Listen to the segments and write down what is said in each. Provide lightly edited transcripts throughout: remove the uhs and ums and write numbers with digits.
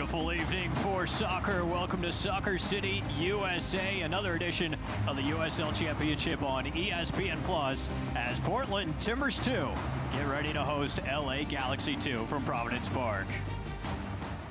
beautiful evening for soccer. Welcome to Soccer City, USA, another edition of the USL Championship on ESPN Plus as Portland Timbers 2 get ready to host LA Galaxy 2 from Providence Park.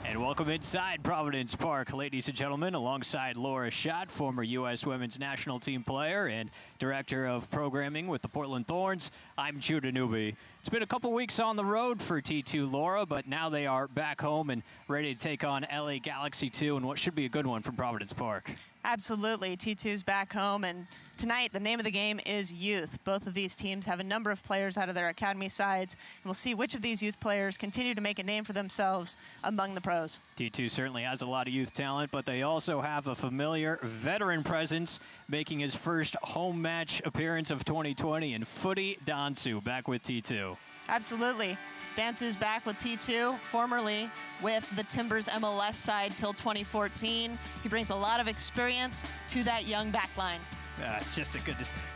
And welcome inside Providence Park, ladies and gentlemen, alongside Laura Schott, former U.S. Women's National Team player and Director of Programming with the Portland Thorns. I'm Judah Newby. It's been a couple weeks on the road for T2 Laura, but now they are back home and ready to take on LA Galaxy 2 in what should be a good one from Providence Park. Absolutely. T2's back home, and tonight the name of the game is youth. Both of these teams have a number of players out of their academy sides, and we'll see which of these youth players continue to make a name for themselves among the pros. T2 certainly has a lot of youth talent, but they also have a familiar veteran presence, making his first home match appearance of 2020 in Footy Dansu back with T2. Absolutely. Dansu's back with T2, formerly with the Timbers MLS side till 2014. He brings a lot of experience to that young backline. It's just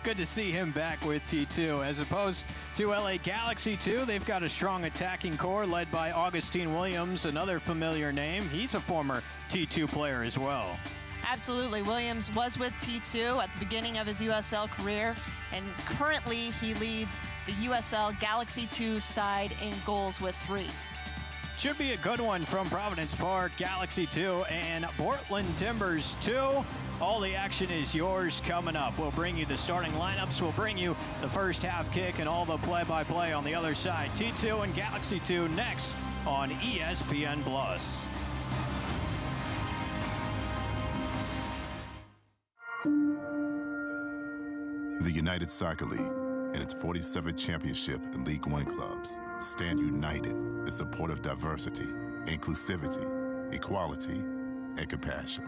good to see him back with T2. As opposed to LA Galaxy 2, they've got a strong attacking core led by Augustine Williams, another familiar name. He's a former T2 player as well. Absolutely. Williams was with T2 at the beginning of his USL career, and currently he leads the USL Galaxy 2 side in goals with 3. Should be a good one from Providence Park, Galaxy 2 and Portland Timbers 2. All the action is yours coming up. We'll bring you the starting lineups. We'll bring you the first half kick and all the play-by-play on the other side. T2 and Galaxy 2 next on ESPN Plus. The United Soccer League and its 47th championship in League One clubs stand united in support of diversity, inclusivity, equality, and compassion.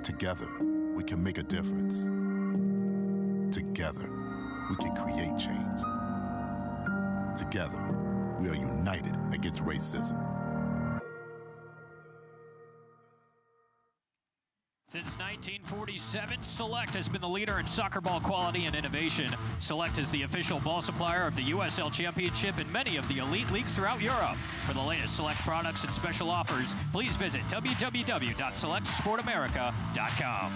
Together, we can make a difference. Together, we can create change. Together, we are united against racism. Since 1947, Select has been the leader in soccer ball quality and innovation. Select is the official ball supplier of the USL Championship and many of the elite leagues throughout Europe. For the latest Select products and special offers, please visit www.selectsportamerica.com.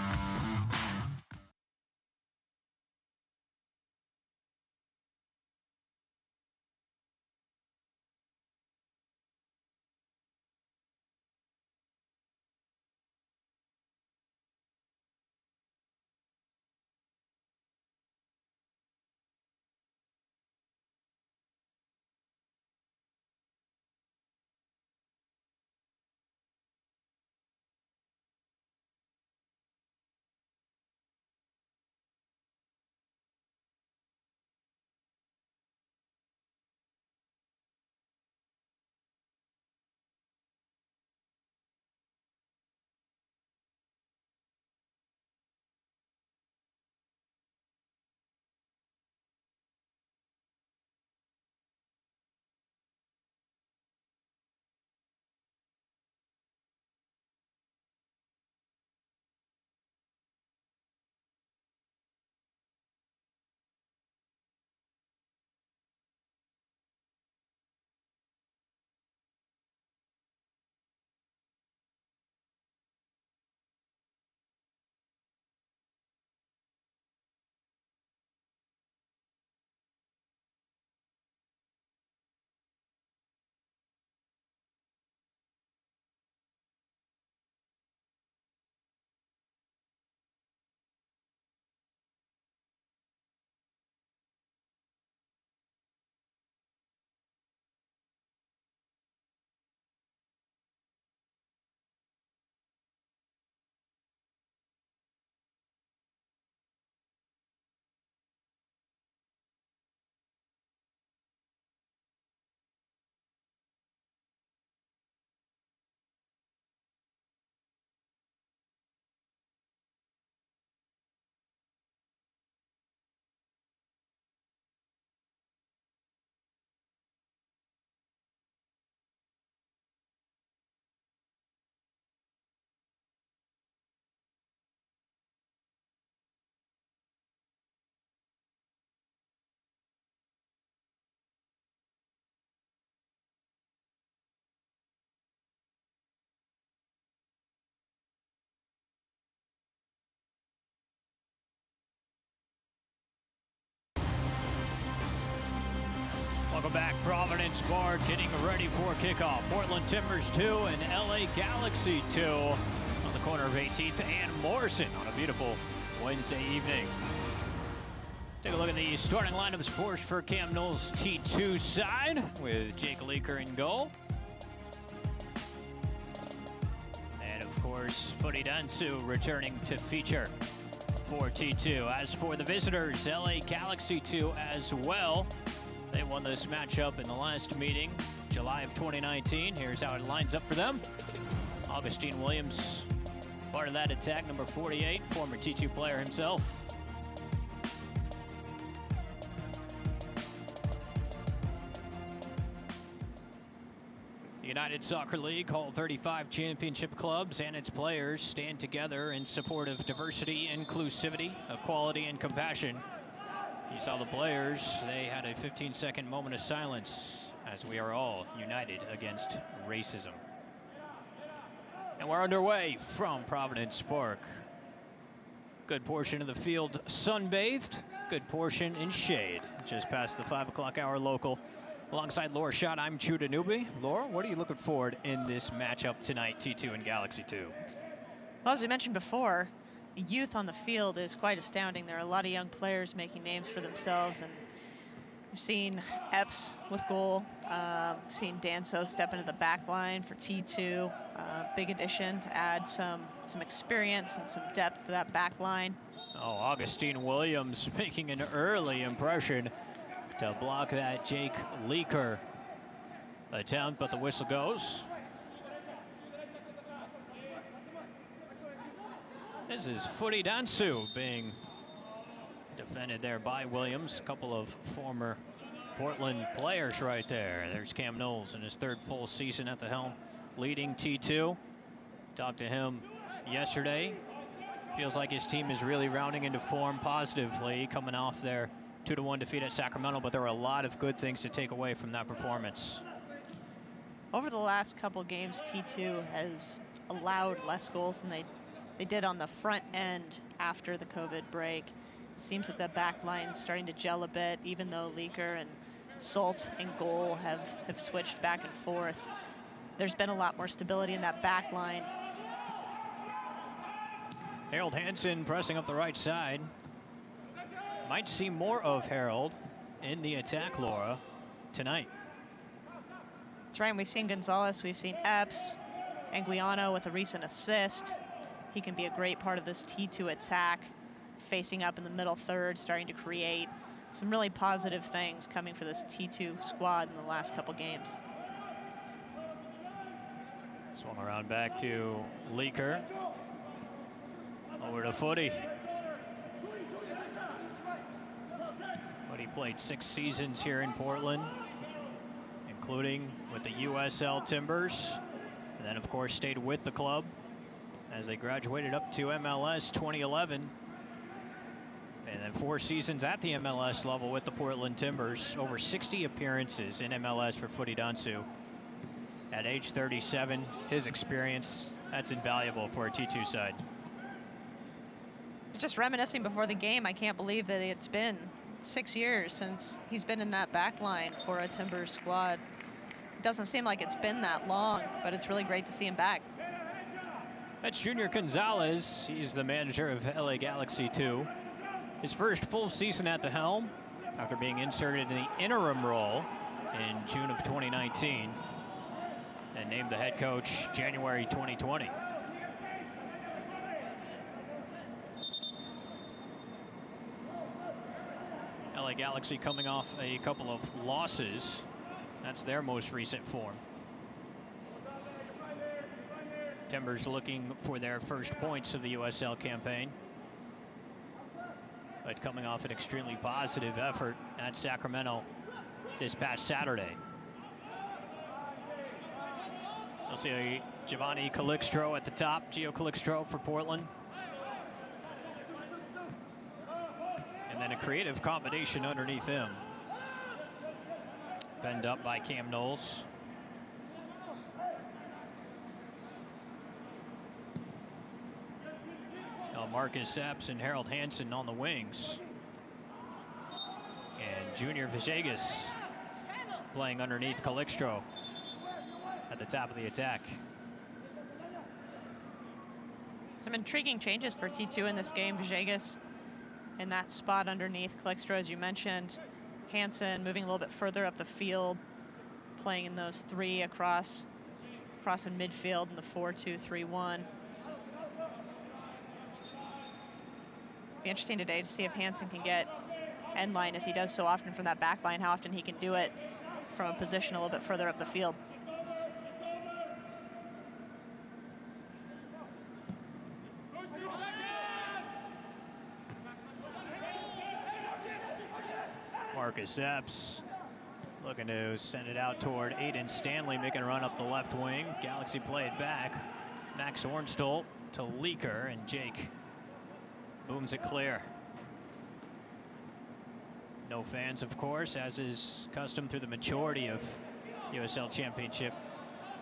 Providence Park, getting ready for kickoff. Portland Timbers 2 and LA Galaxy 2 on the corner of 18th and Morrison on a beautiful Wednesday evening. Take a look at the starting lineups for Cam Newell's T2 side with Jake Leaker in goal. And of course, Footy Dansu returning to feature for T2. As for the visitors, LA Galaxy 2 as well. They won this matchup in the last meeting, July of 2019. Here's how it lines up for them. Augustine Williams, part of that attack, number 48, former T2 player himself. The United Soccer League, all 35 championship clubs and its players stand together in support of diversity, inclusivity, equality, and compassion. You saw the players, they had a 15-second moment of silence as we are all united against racism. And we're underway from Providence Park. Good portion of the field sunbathed, good portion in shade, just past the 5 o'clock hour local. Alongside Laura Schott, I'm Judah Newby. Laura, what are you looking forward in this matchup tonight, T2 and Galaxy 2? Well, as we mentioned before, the youth on the field is quite astounding. There are a lot of young players making names for themselves, and we've seen Epps with goal. We've seen Danso step into the back line for T2. Big addition to add some experience and some depth to that back line. Oh, Augustine Williams making an early impression to block that Jake Leaker attempt, but the whistle goes. This is Footy Dansu being defended there by Williams. A couple of former Portland players right there. There's Cam Knowles in his third full season at the helm, leading T2. Talked to him yesterday. Feels like his team is really rounding into form positively, coming off their 2-1 defeat at Sacramento, but there were a lot of good things to take away from that performance. Over the last couple games, T2 has allowed less goals than they did on the front end after the COVID break. It seems that the back line's starting to gel a bit, even though Leaker and Salt and goal have switched back and forth. There's been a lot more stability in that back line. Harold Hansen pressing up the right side. Might see more of Harold in the attack, Laura, tonight. That's right, we've seen Gonzalez, we've seen Epps, Anguiano with a recent assist. He can be a great part of this T2 attack, facing up in the middle third, starting to create some really positive things coming for this T2 squad in the last couple games. Swung around back to Leaker. Over to Footy. Footy played 6 seasons here in Portland, including with the USL Timbers, and then of course stayed with the club as they graduated up to MLS 2011. And then 4 seasons at the MLS level with the Portland Timbers. Over 60 appearances in MLS for Footy Dansu. At age 37, his experience, that's invaluable for a T2 side. Just reminiscing before the game, I can't believe that it's been 6 years since he's been in that back line for a Timbers squad. It doesn't seem like it's been that long, but it's really great to see him back. That's Junior Gonzalez. He's the manager of LA Galaxy 2. His first full season at the helm after being inserted in the interim role in June of 2019 and named the head coach January 2020. LA Galaxy coming off a couple of losses. That's their most recent form. Timbers looking for their first points of the USL campaign, but coming off an extremely positive effort at Sacramento this past Saturday. You'll see Giovanni Calixtro at the top, Gio Calixtro for Portland. And then a creative combination underneath him. Bend up by Cam Knowles. Marcus Epps and Harold Hansen on the wings. And Junior Villegas playing underneath Calixto at the top of the attack. Some intriguing changes for T2 in this game. Villegas in that spot underneath Calixto, as you mentioned. Hansen moving a little bit further up the field, playing in those three across in midfield in the 4-2-3-1. Be interesting today to see if Hansen can get end line, as he does so often from that back line, how often he can do it from a position a little bit further up the field. Marcus Epps looking to send it out toward Aiden Stanley, making a run up the left wing. Galaxy play it back. Max Ornstolt to Leaker, and Jake booms it clear. No fans, of course, as is custom through the majority of USL Championship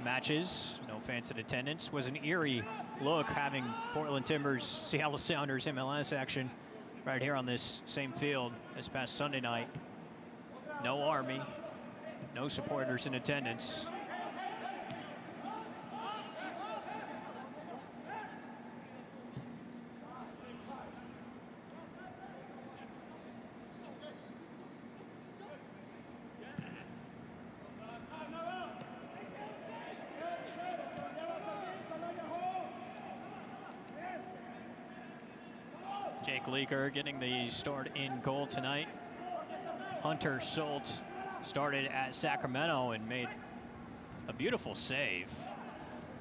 matches. No fans in attendance. Was an eerie look having Portland Timbers, Seattle Sounders MLS action right here on this same field this past Sunday night. No Army, no supporters in attendance. Jake Leaker getting the start in goal tonight. Hunter Solt started at Sacramento and made a beautiful save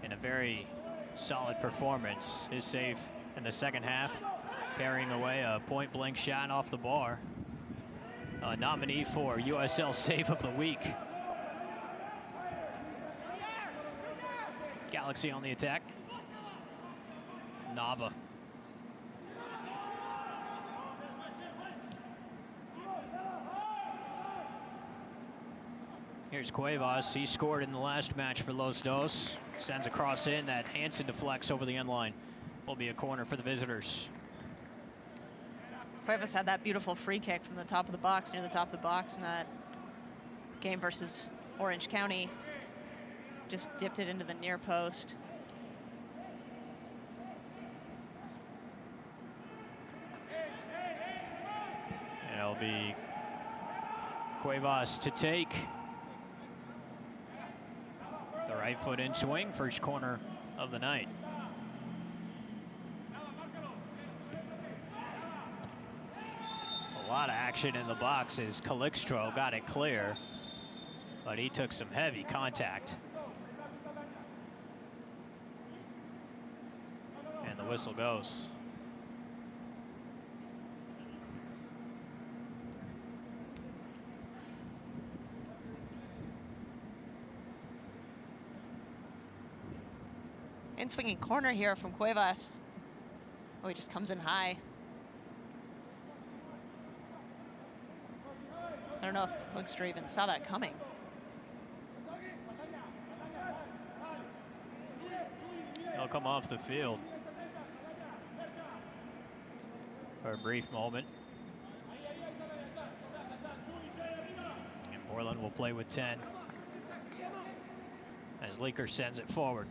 in a very solid performance. His save in the second half, parrying away a point-blank shot off the bar. A nominee for USL Save of the Week. Galaxy on the attack. Nava. Here's Cuevas. He scored in the last match for Los Dos. Sends a cross in that Hansen deflects over the end line. Will be a corner for the visitors. Cuevas had that beautiful free kick from the top of the box, near the top of the box in that game versus Orange County. Just dipped it into the near post. And it'll be Cuevas to take. The right foot in swing, first corner of the night. A lot of action in the box as Calixto got it clear, but he took some heavy contact. And the whistle goes. In swinging corner here from Cuevas. Oh, he just comes in high. I don't know if Calixto even saw that coming. He'll come off the field for a brief moment. And Portland will play with 10 as Leaker sends it forward.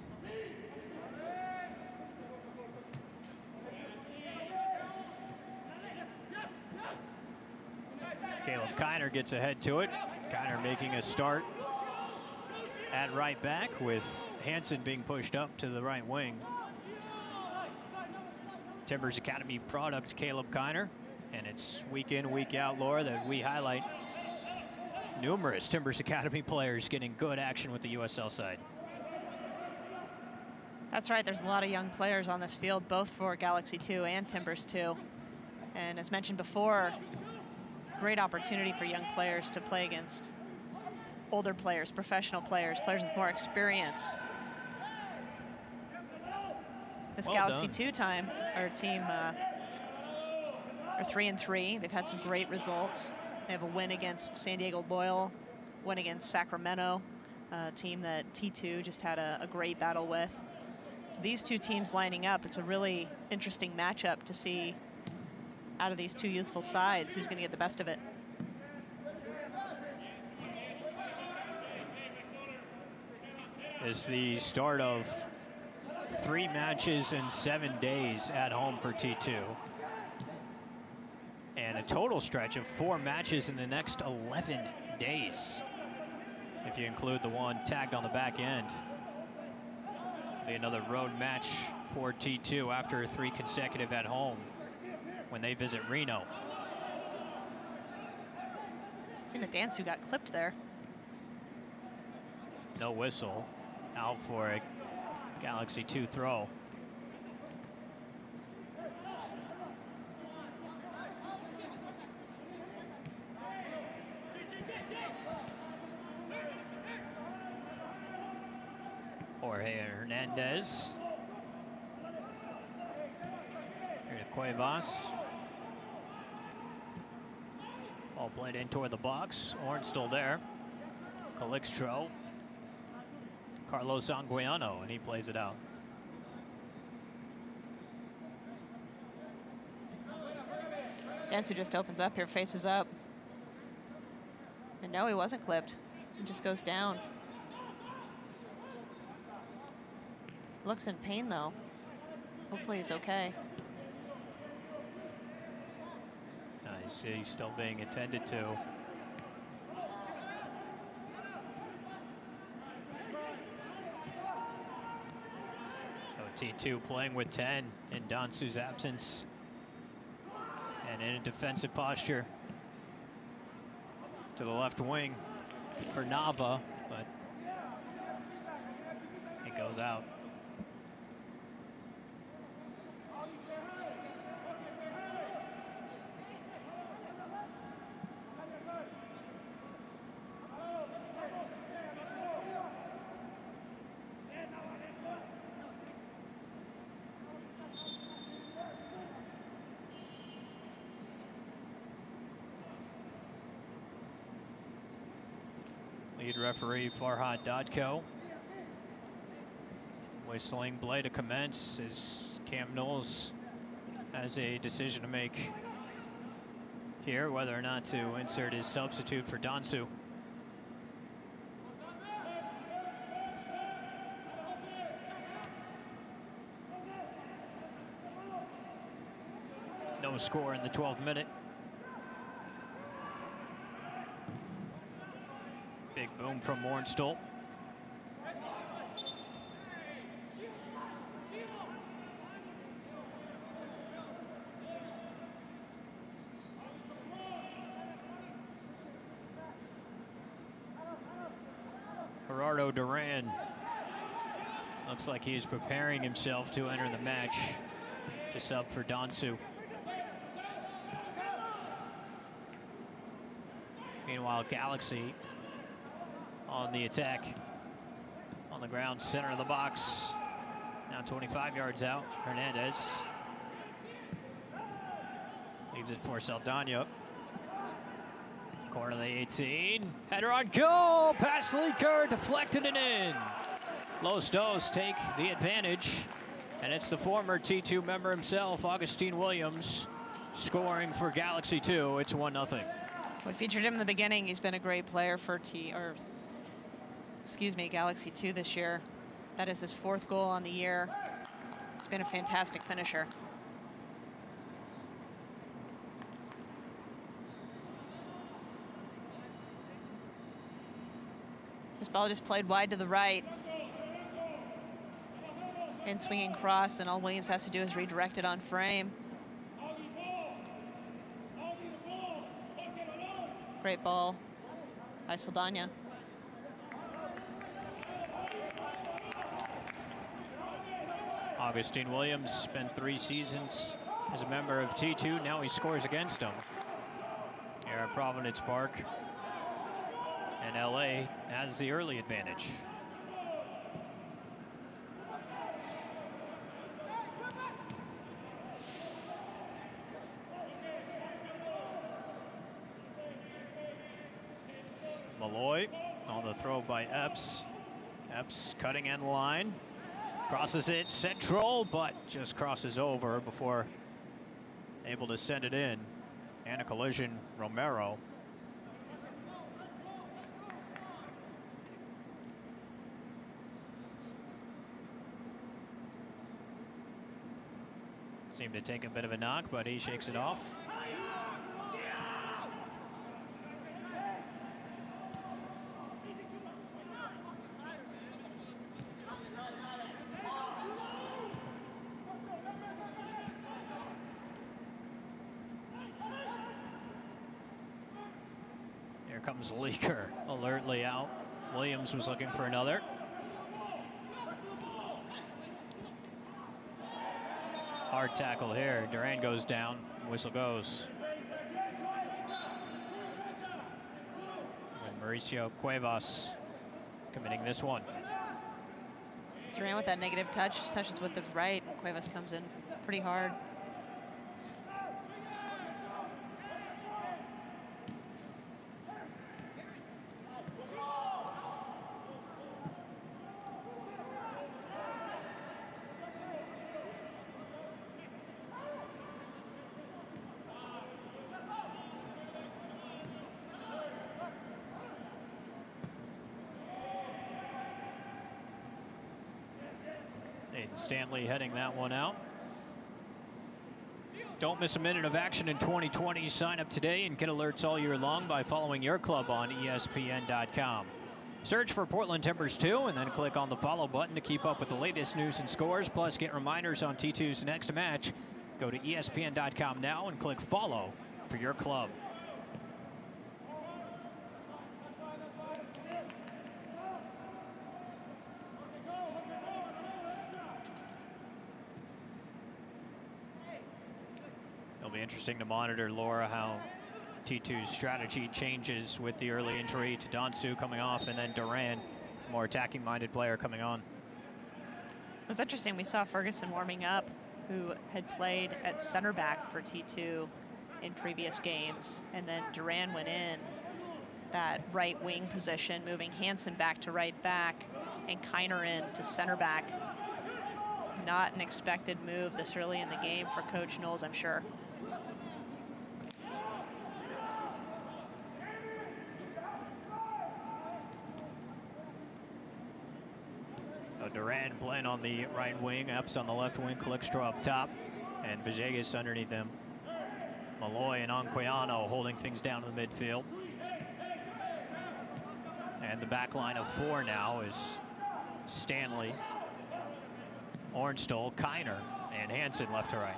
Caleb Kiner gets ahead to it. Kiner making a start at right back with Hansen being pushed up to the right wing. Timbers Academy product, Caleb Kiner. And it's week in, week out, Laura, that we highlight numerous Timbers Academy players getting good action with the USL side. That's right, there's a lot of young players on this field, both for Galaxy 2 and Timbers 2. And as mentioned before, great opportunity for young players to play against older players, professional players, players with more experience. This Well Galaxy done. 2 time, our team are 3-3. They've had some great results. They have a win against San Diego Loyal, win against Sacramento, a team that T2 just had a great battle with. So these two teams lining up, it's a really interesting matchup to see out of these two youthful sides who's going to get the best of it. is the start of 3 matches in 7 days at home for T2. And a total stretch of 4 matches in the next 11 days, if you include the one tagged on the back end. Be another road match for T2 after 3 consecutive at home when they visit Reno. Seen a dance who got clipped there. No whistle. Out for a Galaxy 2 throw. Jorge Hernandez. Here to Cuevas. Ball played in toward the box. Orn still there. Calixtro. Carlos Anguiano, and he plays it out. Dansu just opens up here, faces up. And no, he wasn't clipped. He just goes down. Looks in pain, though. Hopefully he's okay. Nice, he's still being attended to. So T2 playing with 10 in Dansu's absence. And in a defensive posture to the left wing for Nava, but it goes out. Lead referee Farhad Dodko. Whistling play to commence as Cam Knowles has a decision to make here, whether or not to insert his substitute for Dansu. No score in the 12th minute. Big boom from Mornstol. Gerardo Duran looks like he's preparing himself to enter the match to sub for Dansu. Meanwhile, Galaxy on the attack. On the ground, center of the box. Now 25 yards out. Hernandez leaves it for Saldana. Corner of the 18. Header on goal. Pass leaker, deflected and in. Los Dos take the advantage. And it's the former T2 member himself, Augustine Williams, scoring for Galaxy 2. It's 1-0. We featured him in the beginning. He's been a great player for Galaxy 2 this year. That is his 4th goal on the year. He's been a fantastic finisher. This ball just played wide to the right. In swinging cross, and all Williams has to do is redirect it on frame. Great ball by Saldana. Augustine Williams spent 3 seasons as a member of T2. Now he scores against them here at Providence Park. And LA has the early advantage. Malloy on the throw by Epps. Epps cutting end line. Crosses it central, but just crosses over before able to send it in. And a collision, Romero. Seemed to take a bit of a knock, but he shakes it off. Here comes Leaker alertly out. Williams was looking for another. Hard tackle here. Duran goes down. Whistle goes. And Mauricio Cuevas committing this one. Duran with that negative touch, touches with the right, and Cuevas comes in pretty hard. Aiden Stanley heading that one out. Don't miss a minute of action in 2020. Sign up today and get alerts all year long by following your club on ESPN.com. Search for Portland Timbers 2 and then click on the follow button to keep up with the latest news and scores. Plus, get reminders on T2's next match. Go to ESPN.com now and click follow for your club. It'll be interesting to monitor, Laura, how T2's strategy changes with the early injury to Donsu coming off, and then Duran, more attacking-minded player, coming on. It was interesting. We saw Ferguson warming up, who had played at center back for T2 in previous games, and then Duran went in that right wing position, moving Hansen back to right back and Kiner in to center back. Not an expected move this early in the game for Coach Knowles, I'm sure. So Duran playing on the right wing, Epps on the left wing, Calixto up top, and Villegas underneath him. Malloy and Anquiano holding things down in the midfield. And the back line of four now is Stanley, Ornstall, Kiner, and Hansen left to right.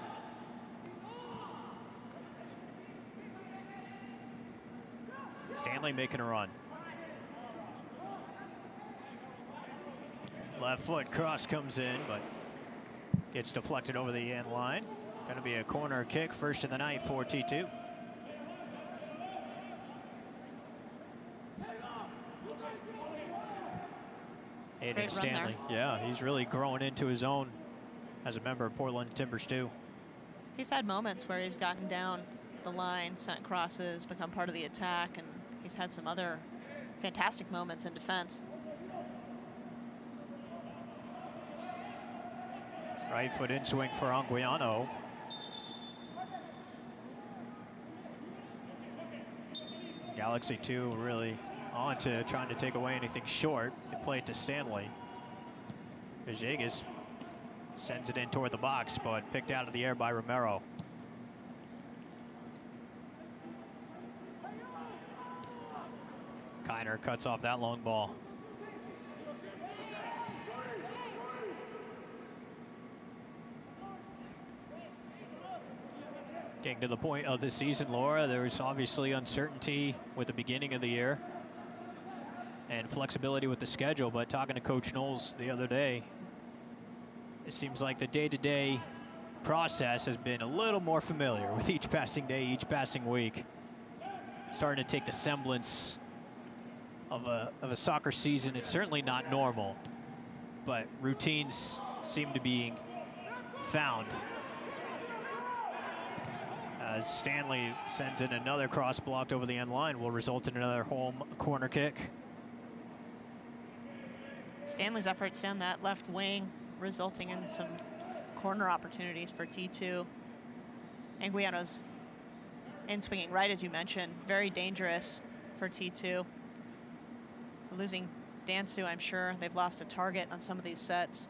Stanley making a run. Left foot cross comes in, but gets deflected over the end line. Going to be a corner kick, first of the night for T2. Aiden Stanley, yeah, he's really growing into his own as a member of Portland Timbers 2. He's had moments where he's gotten down the line, sent crosses, become part of the attack, and he's had some other fantastic moments in defense. Right foot in swing for Anguiano. Galaxy 2 really on to trying to take away anything short. They play it to Stanley. Villegas sends it in toward the box, but picked out of the air by Romero. Kiner cuts off that long ball. Getting to the point of the season, Laura, there's obviously uncertainty with the beginning of the year and flexibility with the schedule, but talking to Coach Knowles the other day, it seems like the day-to-day process has been a little more familiar with each passing day, each passing week. Starting to take the semblance of a soccer season. It's certainly not normal, but routines seem to be found. As Stanley sends in another cross blocked over the end line, will result in another home corner kick. Stanley's efforts down that left wing resulting in some corner opportunities for T2. Anguiano's in swinging right, as you mentioned, very dangerous for T2. Losing Dansu, I'm sure they've lost a target on some of these sets.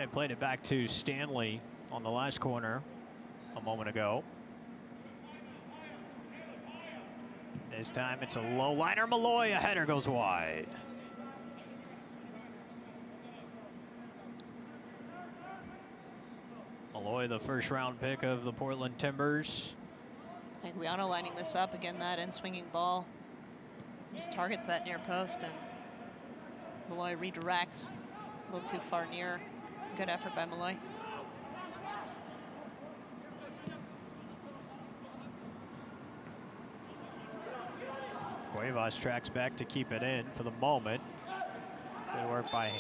They played it back to Stanley on the last corner a moment ago. This time it's a low liner. Malloy, a header goes wide. Malloy, the first round pick of the Portland Timbers. Guiano lining this up again, that in swinging ball. Just targets that near post, and Malloy redirects a little too far near. Good effort by Malloy. Cuevas tracks back to keep it in for the moment. Good work by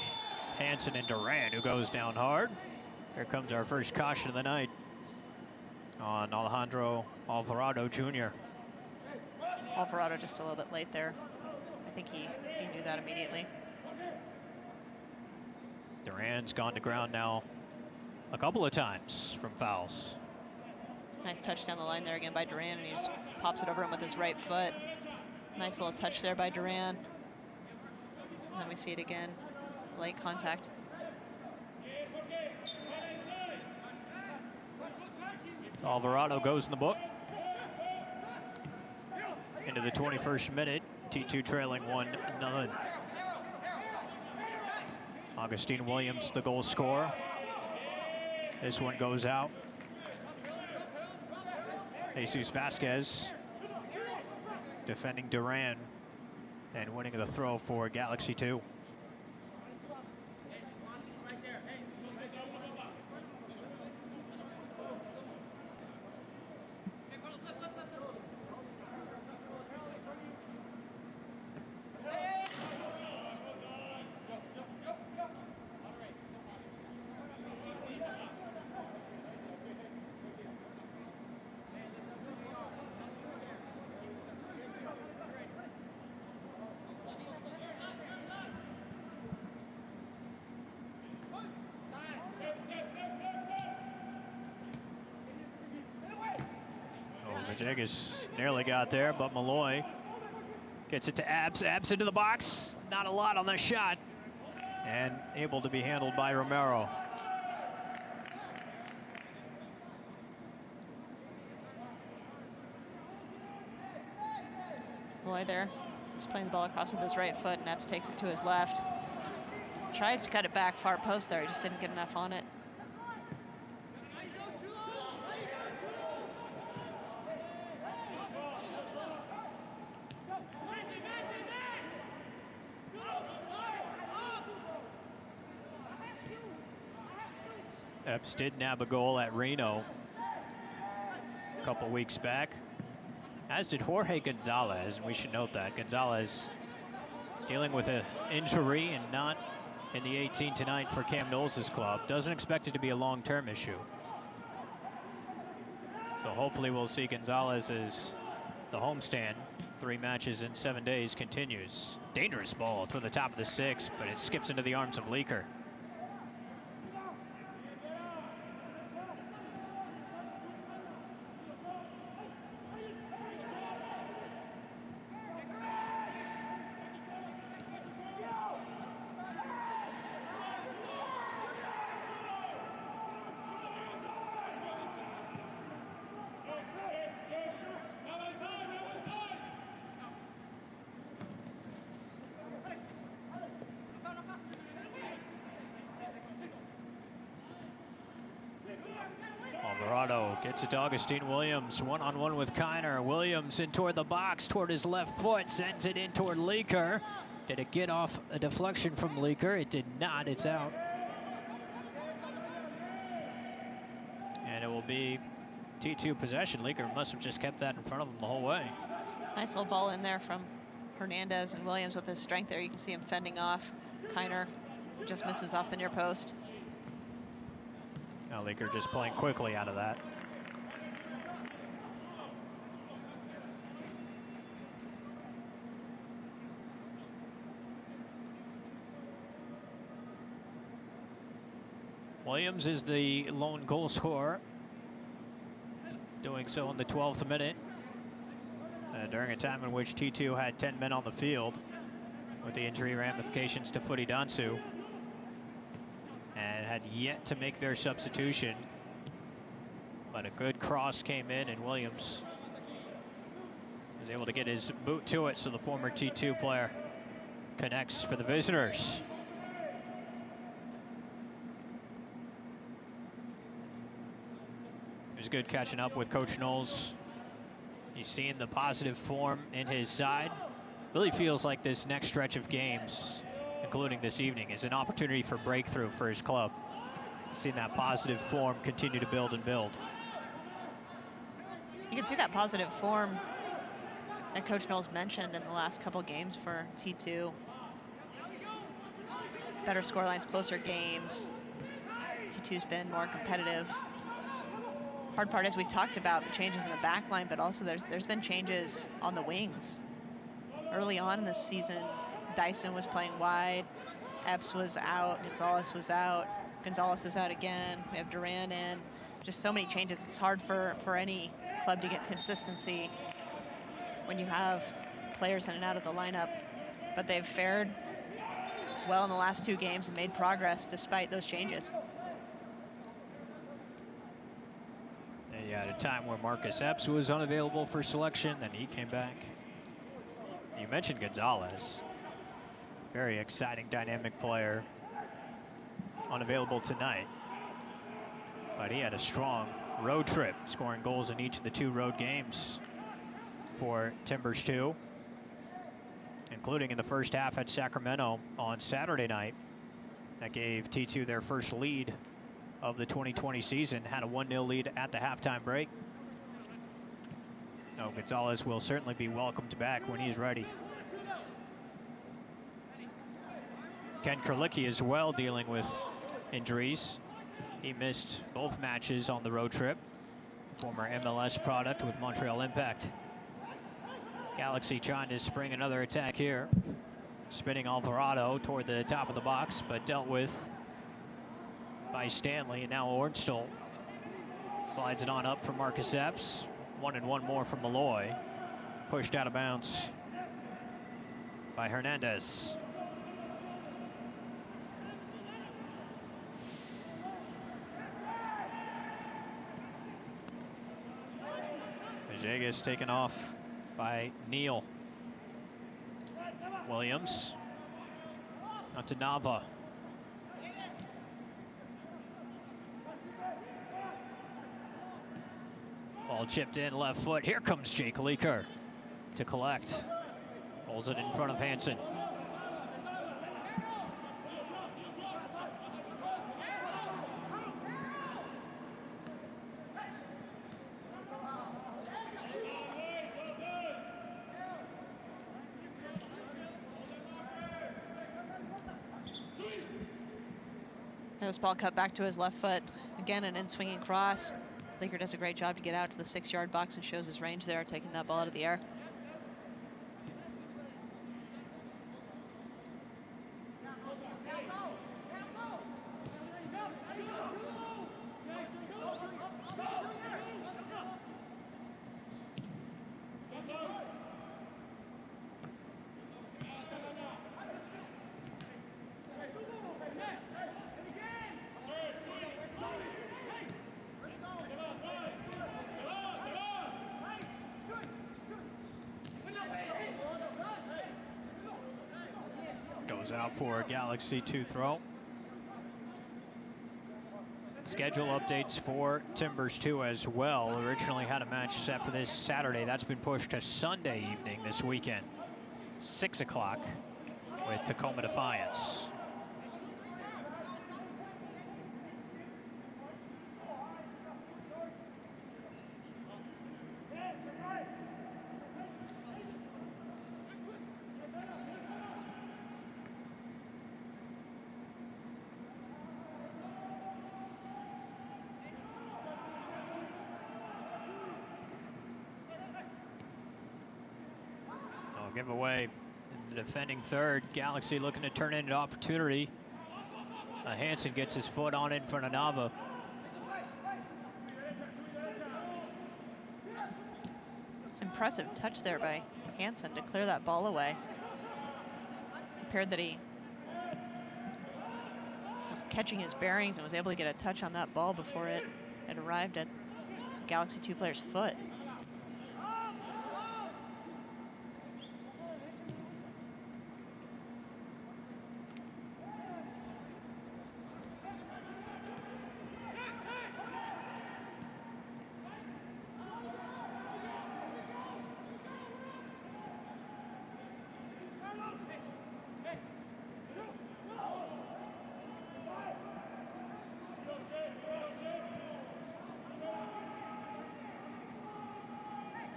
Hansen and Duran, who goes down hard. Here comes our first caution of the night on Alejandro Alvarado Jr. Alvarado just a little bit late there. I think he knew that immediately. Duran's gone to ground now a couple of times from fouls. Nice touch down the line there again by Duran, and he just pops it over him with his right foot. Nice little touch there by Duran. And then we see it again, late contact. Alvarado goes in the book. Into the 21st minute, T2 trailing 1-0. Augustine Williams, the goal scorer. This one goes out. Jesus Vasquez defending Duran and winning the throw for Galaxy 2. Majegas nearly got there, but Malloy gets it to Abs. Abs into the box. Not a lot on the shot. And able to be handled by Romero. Malloy there, just playing the ball across with his right foot, and Epps takes it to his left. Tries to cut it back far post there, he just didn't get enough on it. Epps did nab a goal at Reno a couple weeks back, as did Jorge Gonzalez, and we should note that Gonzalez dealing with an injury and not in the 18 tonight for Cam Knowles' club. Doesn't expect it to be a long-term issue. So hopefully we'll see Gonzalez as the homestand, 3 matches in 7 days, continues. Dangerous ball toward the top of the 6, but it skips into the arms of Leaker. Alvarado gets it to Augustine Williams, one-on-one with Kiner. Williams in toward the box, toward his left foot, sends it in toward Leaker. Did it get off a deflection from Leaker? It did not, it's out. And it will be T2 possession. Leaker must have just kept that in front of him the whole way. Nice little ball in there from Hernandez, and Williams with his strength there. You can see him fending off. Kiner just misses off the near post. Now Leaker just playing quickly out of that. Williams is the lone goal scorer, doing so in the 12th minute, during a time in which T2 had 10 men on the field with the injury ramifications to Footy Dansu, and had yet to make their substitution. But a good cross came in, and Williams was able to get his boot to it, so the former T2 player connects for the visitors. It was good catching up with Coach Knowles. He's seen the positive form in his side. Really feels like this next stretch of games, including this evening, is an opportunity for breakthrough for his club. Seeing that positive form continue to build and build. You can see that positive form that Coach Knowles mentioned in the last couple games for T2. Better scorelines, closer games. T2's been more competitive. Hard part is we've talked about the changes in the back line, but also there's been changes on the wings. Early on in this season, Dyson was playing wide, Epps was out, Gonzalez was out, Gonzalez is out again, we have Duran in. Just so many changes. It's hard for any club to get consistency when you have players in and out of the lineup, but they've fared well in the last 2 games and made progress despite those changes. Yeah, at a time where Marcus Epps was unavailable for selection, then he came back. You mentioned Gonzalez. Very exciting, dynamic player. Unavailable tonight. But he had a strong road trip, scoring goals in each of the 2 road games for Timbers 2, including in the first half at Sacramento on Saturday night. That gave T2 their first lead of the 2020 season, had a 1-0 lead at the halftime break. Oh, Gonzalez will certainly be welcomed back when he's ready. Ken Kerlicki as well dealing with injuries. He missed both matches on the road trip. Former MLS product with Montreal Impact. Galaxy trying to spring another attack here. Spinning Alvarado toward the top of the box, but dealt with by Stanley, and now Ornstall slides it on up for Marcus Epps. 1-1 more from Malloy. Pushed out of bounds by Hernandez. Vegas taken off by Neal. Williams. Out to Nava. Ball chipped in, left foot. Here comes Jake Leaker to collect. Pulls it in front of Hansen. This ball cut back to his left foot. Again, an in-swinging cross. Leaker does a great job to get out to the 6-yard box and shows his range there, taking that ball out of the air. Goes out for a Galaxy 2 throw. Schedule updates for Timbers 2 as well. Originally had a match set for this Saturday. That's been pushed to Sunday evening this weekend. 6 o'clock with Tacoma Defiance. Giveaway in the defending third. Galaxy looking to turn into opportunity. Hansen gets his foot on it in front of Nava. It's an impressive touch there by Hansen to clear that ball away. Appeared that he was catching his bearings and was able to get a touch on that ball before it arrived at Galaxy 2 player's foot.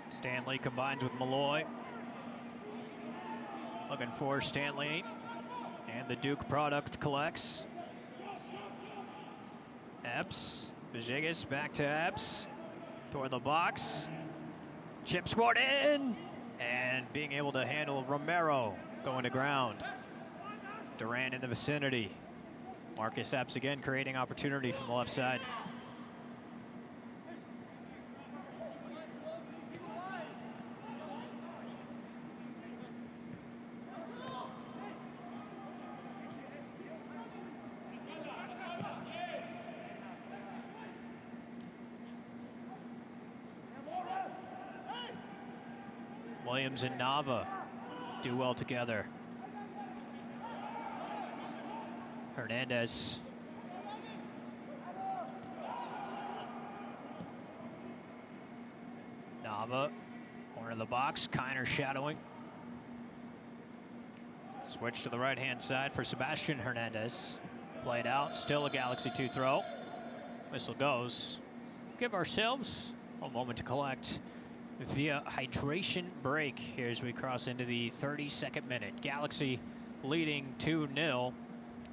Stanley combines with Malloy. Looking for Stanley. And the Duke product collects. Epps. Vizigas back to Epps. Toward the box. Chip scored in. And being able to handle Romero going to ground. Durant in the vicinity. Marcus Epps again creating opportunity from the left side. Williams and Nava do well together. Hernandez. Nava, corner of the box, Kiner shadowing. Switch to the right-hand side for Sebastian Hernandez. Played out, still a Galaxy 2 throw. Whistle goes. Give ourselves a moment to collect via hydration break here as we cross into the 32nd minute. Galaxy leading 2-0.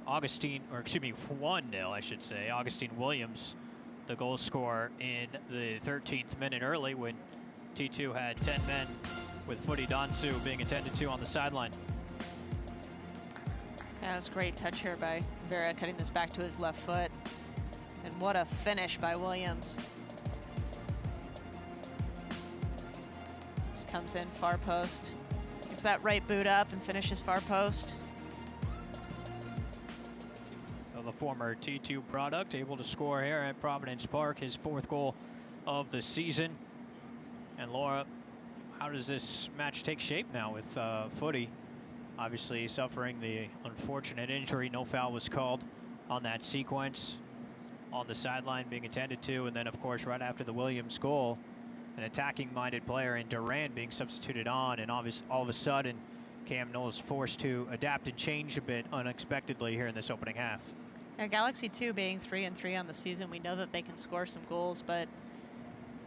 1-0, I should say. Augustine Williams, the goal scorer in the 13th minute early when T2 had 10 men with Footy Dansu being attended to on the sideline. Yeah, that's a great touch here by Vera, cutting this back to his left foot. And what a finish by Williams. Just comes in far post. Gets that right boot up and finishes far post. So the former T2 product able to score here at Providence Park, his 4th goal of the season. And Laura, how does this match take shape now with Footy obviously suffering the unfortunate injury? No foul was called on that sequence. On the sideline being attended to, and then of course right after the Williams goal, an attacking-minded player in Durant being substituted on, and obviously all of a sudden Cam Knowles forced to adapt and change a bit unexpectedly here in this opening half. Yeah, Galaxy 2 being 3-3 on the season, we know that they can score some goals, but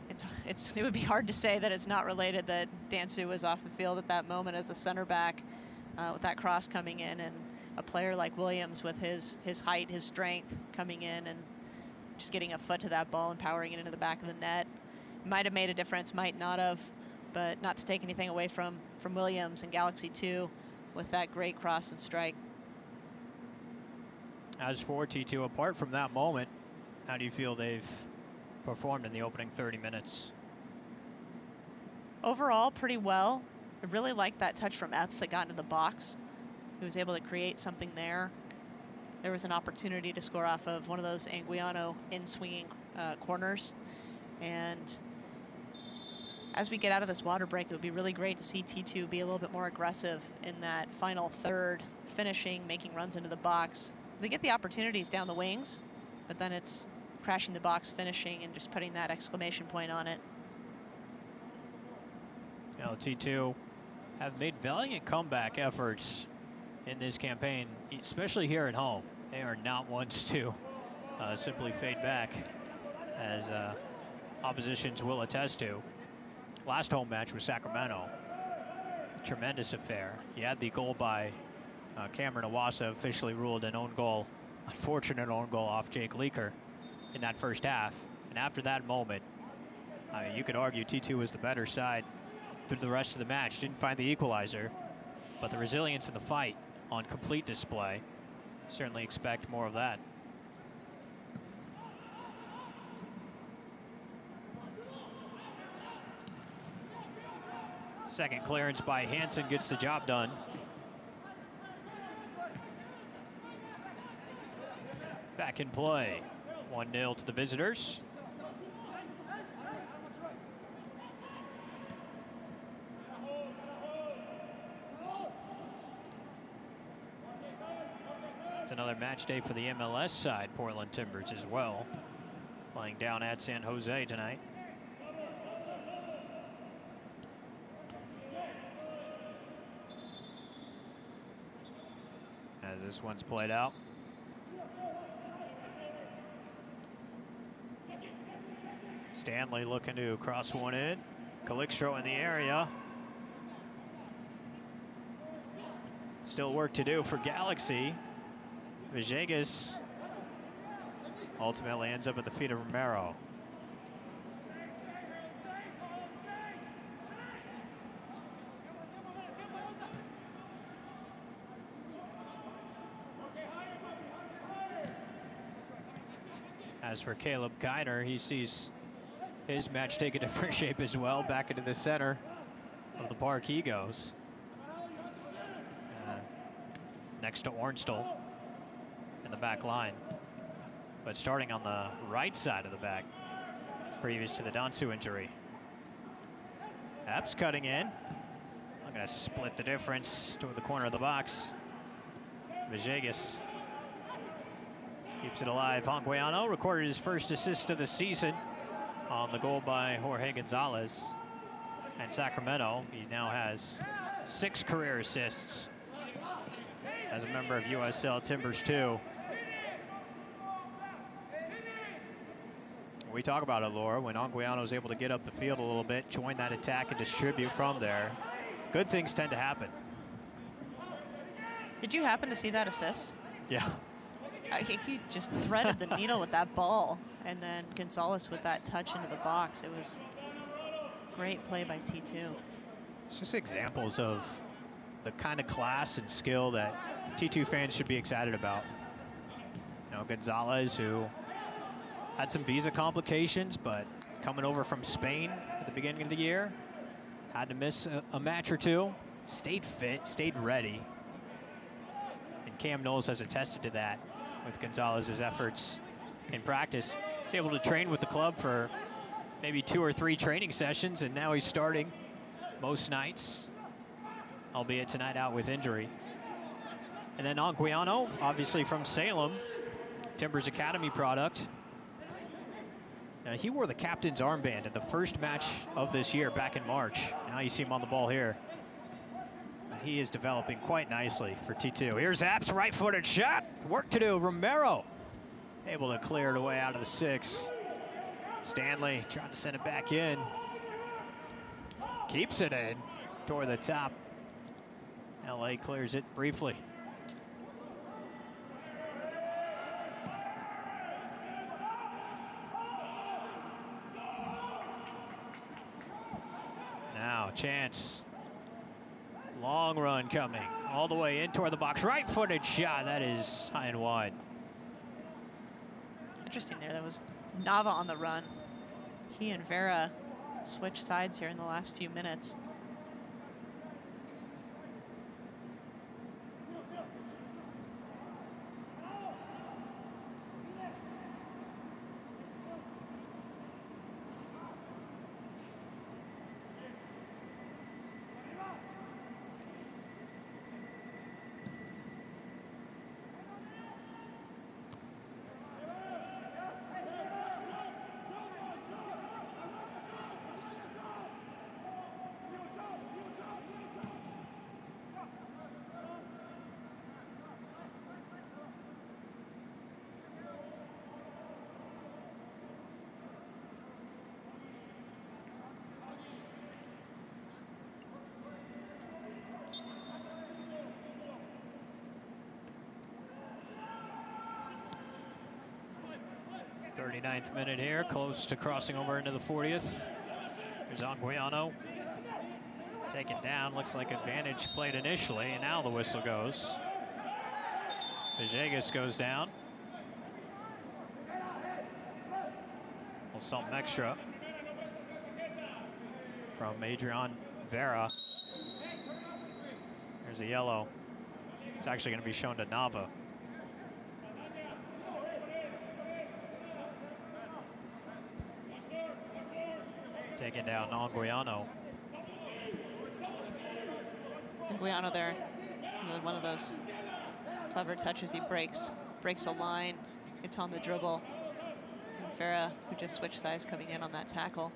it would be hard to say that it's not related that Dansu was off the field at that moment as a center back with that cross coming in, and a player like Williams with his height, his strength coming in and just getting a foot to that ball and powering it into the back of the net. Might have made a difference, might not have, but not to take anything away from Williams and Galaxy 2 with that great cross and strike. As for T2, apart from that moment, how do you feel they've performed in the opening 30 minutes? Overall, pretty well. I really liked that touch from Epps that got into the box. He was able to create something there. There was an opportunity to score off of one of those Anguiano in-swinging corners. And as we get out of this water break, it would be really great to see T2 be a little bit more aggressive in that final third, finishing, making runs into the box. They get the opportunities down the wings, but then it's crashing the box, finishing, and just putting that exclamation point on it. Now T2 have made valiant comeback efforts in this campaign, especially here at home. They are not ones to simply fade back, as oppositions will attest to. Last home match was Sacramento. Tremendous affair. You had the goal by Cameron Iwasa, officially ruled an own goal, unfortunate own goal off Jake Leaker in that first half. And after that moment, you could argue T2 was the better side through the rest of the match. Didn't find the equalizer, but the resilience in the fight on complete display. Certainly expect more of that. Second clearance by Hansen gets the job done. back in play. 1-0 to the visitors. It's another match day for the MLS side, Portland Timbers as well. Playing down at San Jose tonight. As this one's played out. Stanley looking to cross one in. Calixto in the area. Still work to do for Galaxy. Villegas ultimately ends up at the feet of Romero. As for Caleb Kiner, he sees his match take a different shape as well. Back into the center of the park he goes. Next to Ornstall in the back line. But starting on the right side of the back, previous to the Dansu injury. Epps cutting in. I'm going to split the difference toward the corner of the box. Villegas keeps it alive. Anguiano recorded his first assist of the season on the goal by Jorge Gonzalez. And Sacramento, he now has 6 career assists as a member of USL Timbers 2. We talk about it, Laura, when Anguiano is able to get up the field a little bit, join that attack and distribute from there, good things tend to happen. Did you happen to see that assist? Yeah. He just threaded the needle with that ball, and then Gonzalez with that touch into the box. It was great play by T2. It's just examples of the kind of class and skill that T2 fans should be excited about. You know, Gonzalez, who had some visa complications, but coming over from Spain at the beginning of the year, had to miss a match or two, stayed fit, stayed ready. And Cam Knowles has attested to that with Gonzalez's efforts in practice. He's able to train with the club for maybe 2 or 3 training sessions, and now he's starting most nights, albeit tonight out with injury. And then Anguiano, obviously from Salem, Timbers Academy product. He wore the captain's armband in the first match of this year back in March. Now you see him on the ball here. He is developing quite nicely for T2. Here's App's right-footed shot. Work to do. Romero able to clear it away out of the 6. Stanley trying to send it back in. Keeps it in toward the top. LA clears it briefly. Now, chance. Long run coming all the way in toward the box. Right-footed shot. That is high and wide. Interesting there. That was Nava on the run. He and Vera switched sides here in the last few minutes. Ninth minute here, close to crossing over into the 40th. Here's Anguiano. Taken down, looks like advantage played initially, and now the whistle goes. Villegas goes down. Well, something extra from Adrian Vera. There's a yellow. It's actually going to be shown to Nava. taking down Anguiano. Anguiano there, one of those clever touches. He breaks a line. It's on the dribble. And Vera, who just switched sides, coming in on that tackle.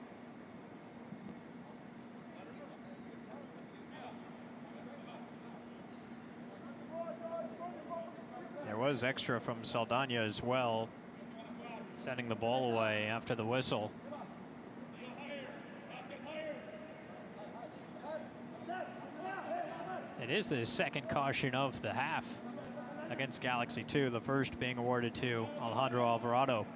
There was extra from Saldana as well, sending the ball away after the whistle. It is the second caution of the half against Galaxy 2, the first being awarded to Alejandro Alvarado.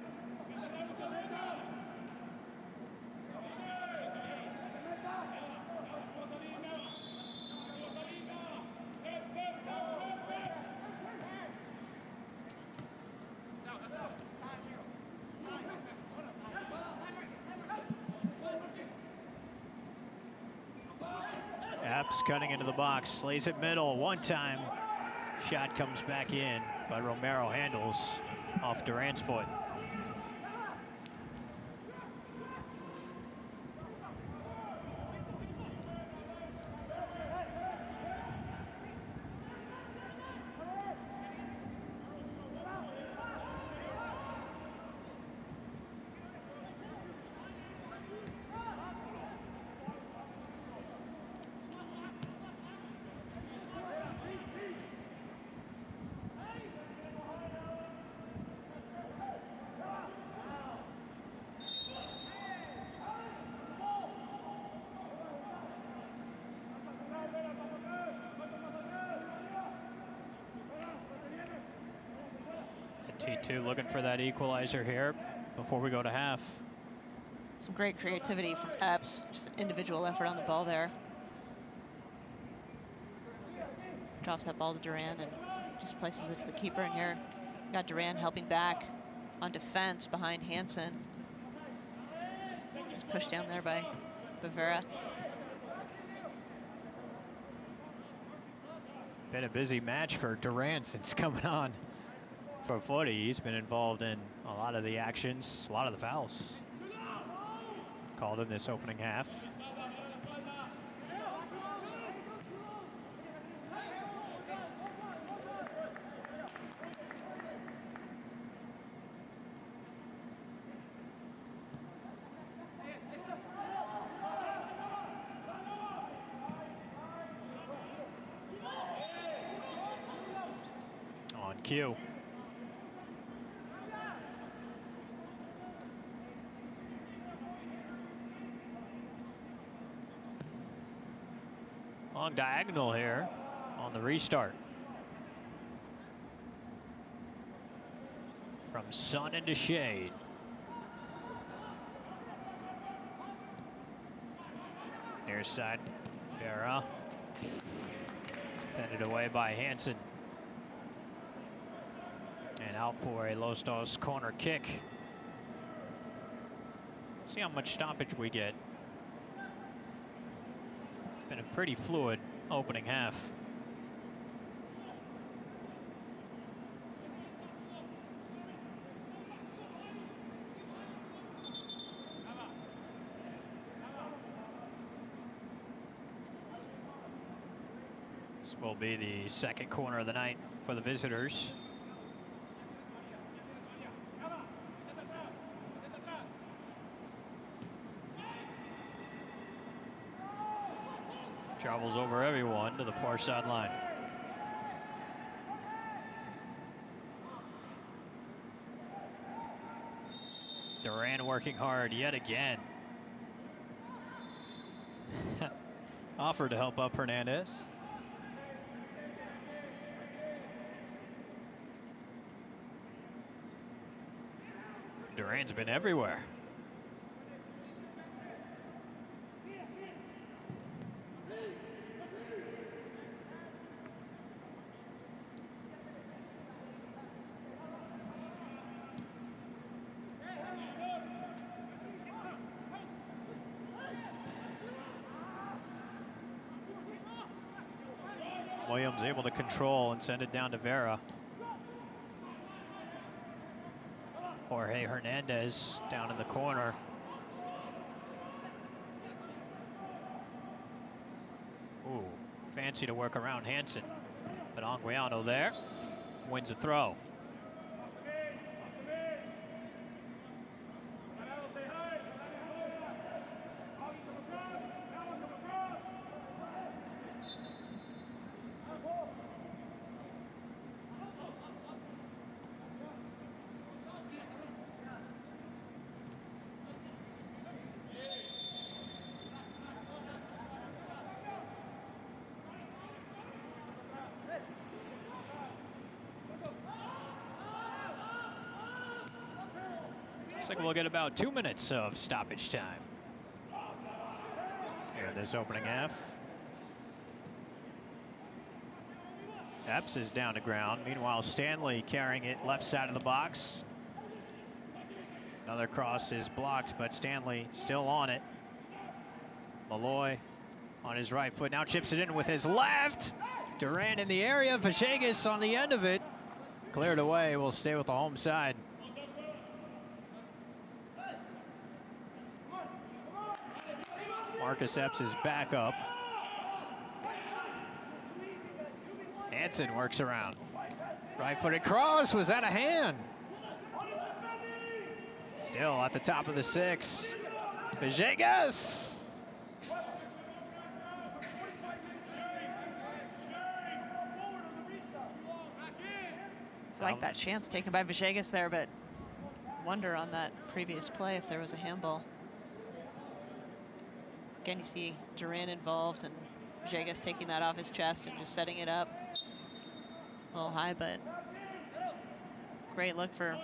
Epps cutting into the box, lays it middle, one time. Shot comes back in, but Romero handles off Durant's foot. T2 looking for that equalizer here before we go to half. Some great creativity from Epps. Just an individual effort on the ball there. Drops that ball to Duran and just places it to the keeper. And here, got Duran helping back on defense behind Hansen. Just pushed down there by Bavera. Been a busy match for Duran since coming on for footy. He's been involved in a lot of the actions, a lot of the fouls called in this opening half. On cue. Long diagonal here on the restart. From sun into shade. Near side, Vera. Fended away by Hansen. And out for a Lostos corner kick. See how much stoppage we get. Been a pretty fluid opening half. This will be the second corner of the night for the visitors. Travels over everyone to the far sideline. Duran working hard yet again. Offered to help up Hernandez. Duran's been everywhere. Williams able to control and send it down to Vera. Jorge Hernandez down in the corner. Ooh, fancy to work around Hansen. But Anguiano there wins a throw. Looks like we'll get about 2 minutes of stoppage time here in this opening half. Epps is down to ground. Meanwhile, Stanley carrying it left side of the box. Another cross is blocked, but Stanley still on it. Malloy on his right foot, now chips it in with his left. Durant in the area, Villegas on the end of it. Cleared away, will stay with the home side. Marcus Epps is back up. Hansen works around. Right-footed cross, was that a hand? Still at the top of the 6. Villegas. It's like that chance taken by Villegas there, but wonder on that previous play if there was a handball. Again, you see Durant involved and Villegas taking that off his chest and just setting it up. A little high, but great look for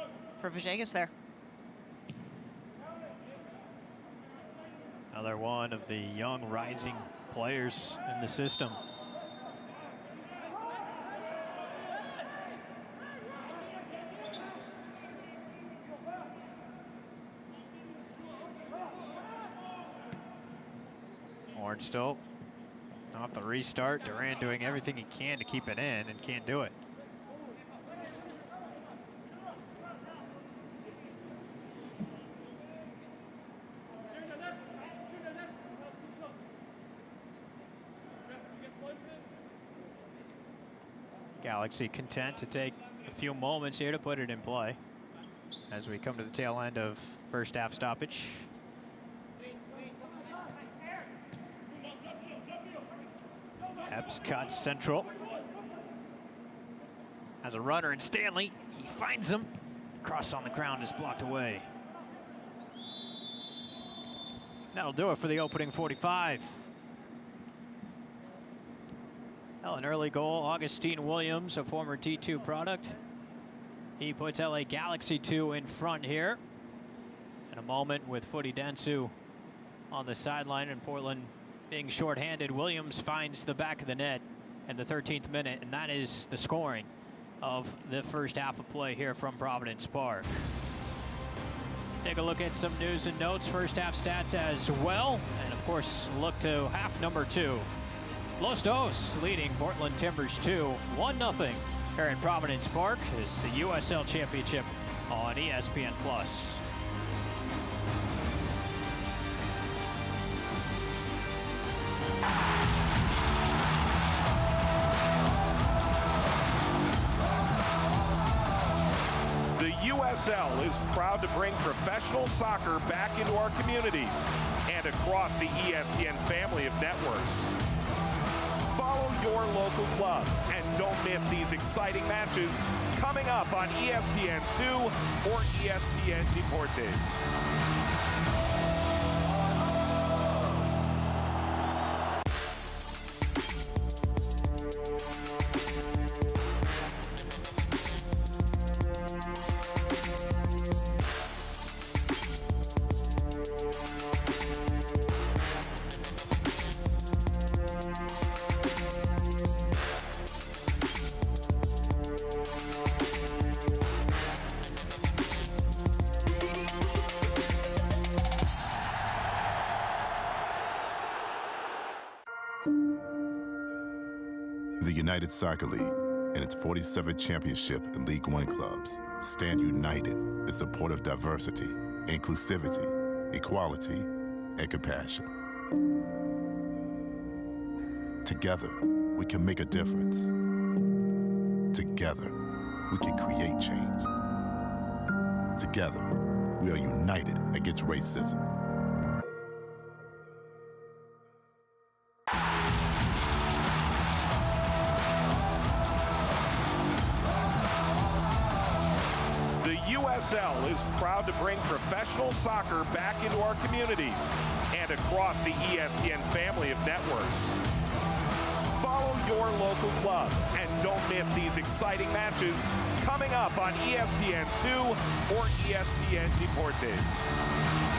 Villegas there. Another one of the young rising players in the system. Still off the restart. Durant doing everything he can to keep it in and can't do it. Galaxy content to take a few moments here to put it in play as we come to the tail end of first half stoppage. Epps cuts central. Has a runner and Stanley. He finds him. Cross on the ground is blocked away. That'll do it for the opening 45. Well, an early goal. Augustine Williams, a former T2 product. He puts LA Galaxy 2 in front here. In a moment with Footy Dentsu on the sideline and Portland being shorthanded, Williams finds the back of the net in the 13th minute, and that is the scoring of the first half of play here from Providence Park. Take a look at some news and notes, first half stats as well, and of course look to half number 2. Los Dos leading Portland Timbers 2, 1-0 here in Providence Park. This is the USL Championship on ESPN+. USL is proud to bring professional soccer back into our communities and across the ESPN family of networks. Follow your local club and don't miss these exciting matches coming up on ESPN2 or ESPN Deportes. The United Soccer League and its 47th championship in League One clubs stand united in support of diversity, inclusivity, equality, and compassion. Together, we can make a difference. Together, we can create change. Together, we are united against racism. The USL is proud to bring professional soccer back into our communities and across the ESPN family of networks. Follow your local club and don't miss these exciting matches coming up on ESPN2 or ESPN Deportes.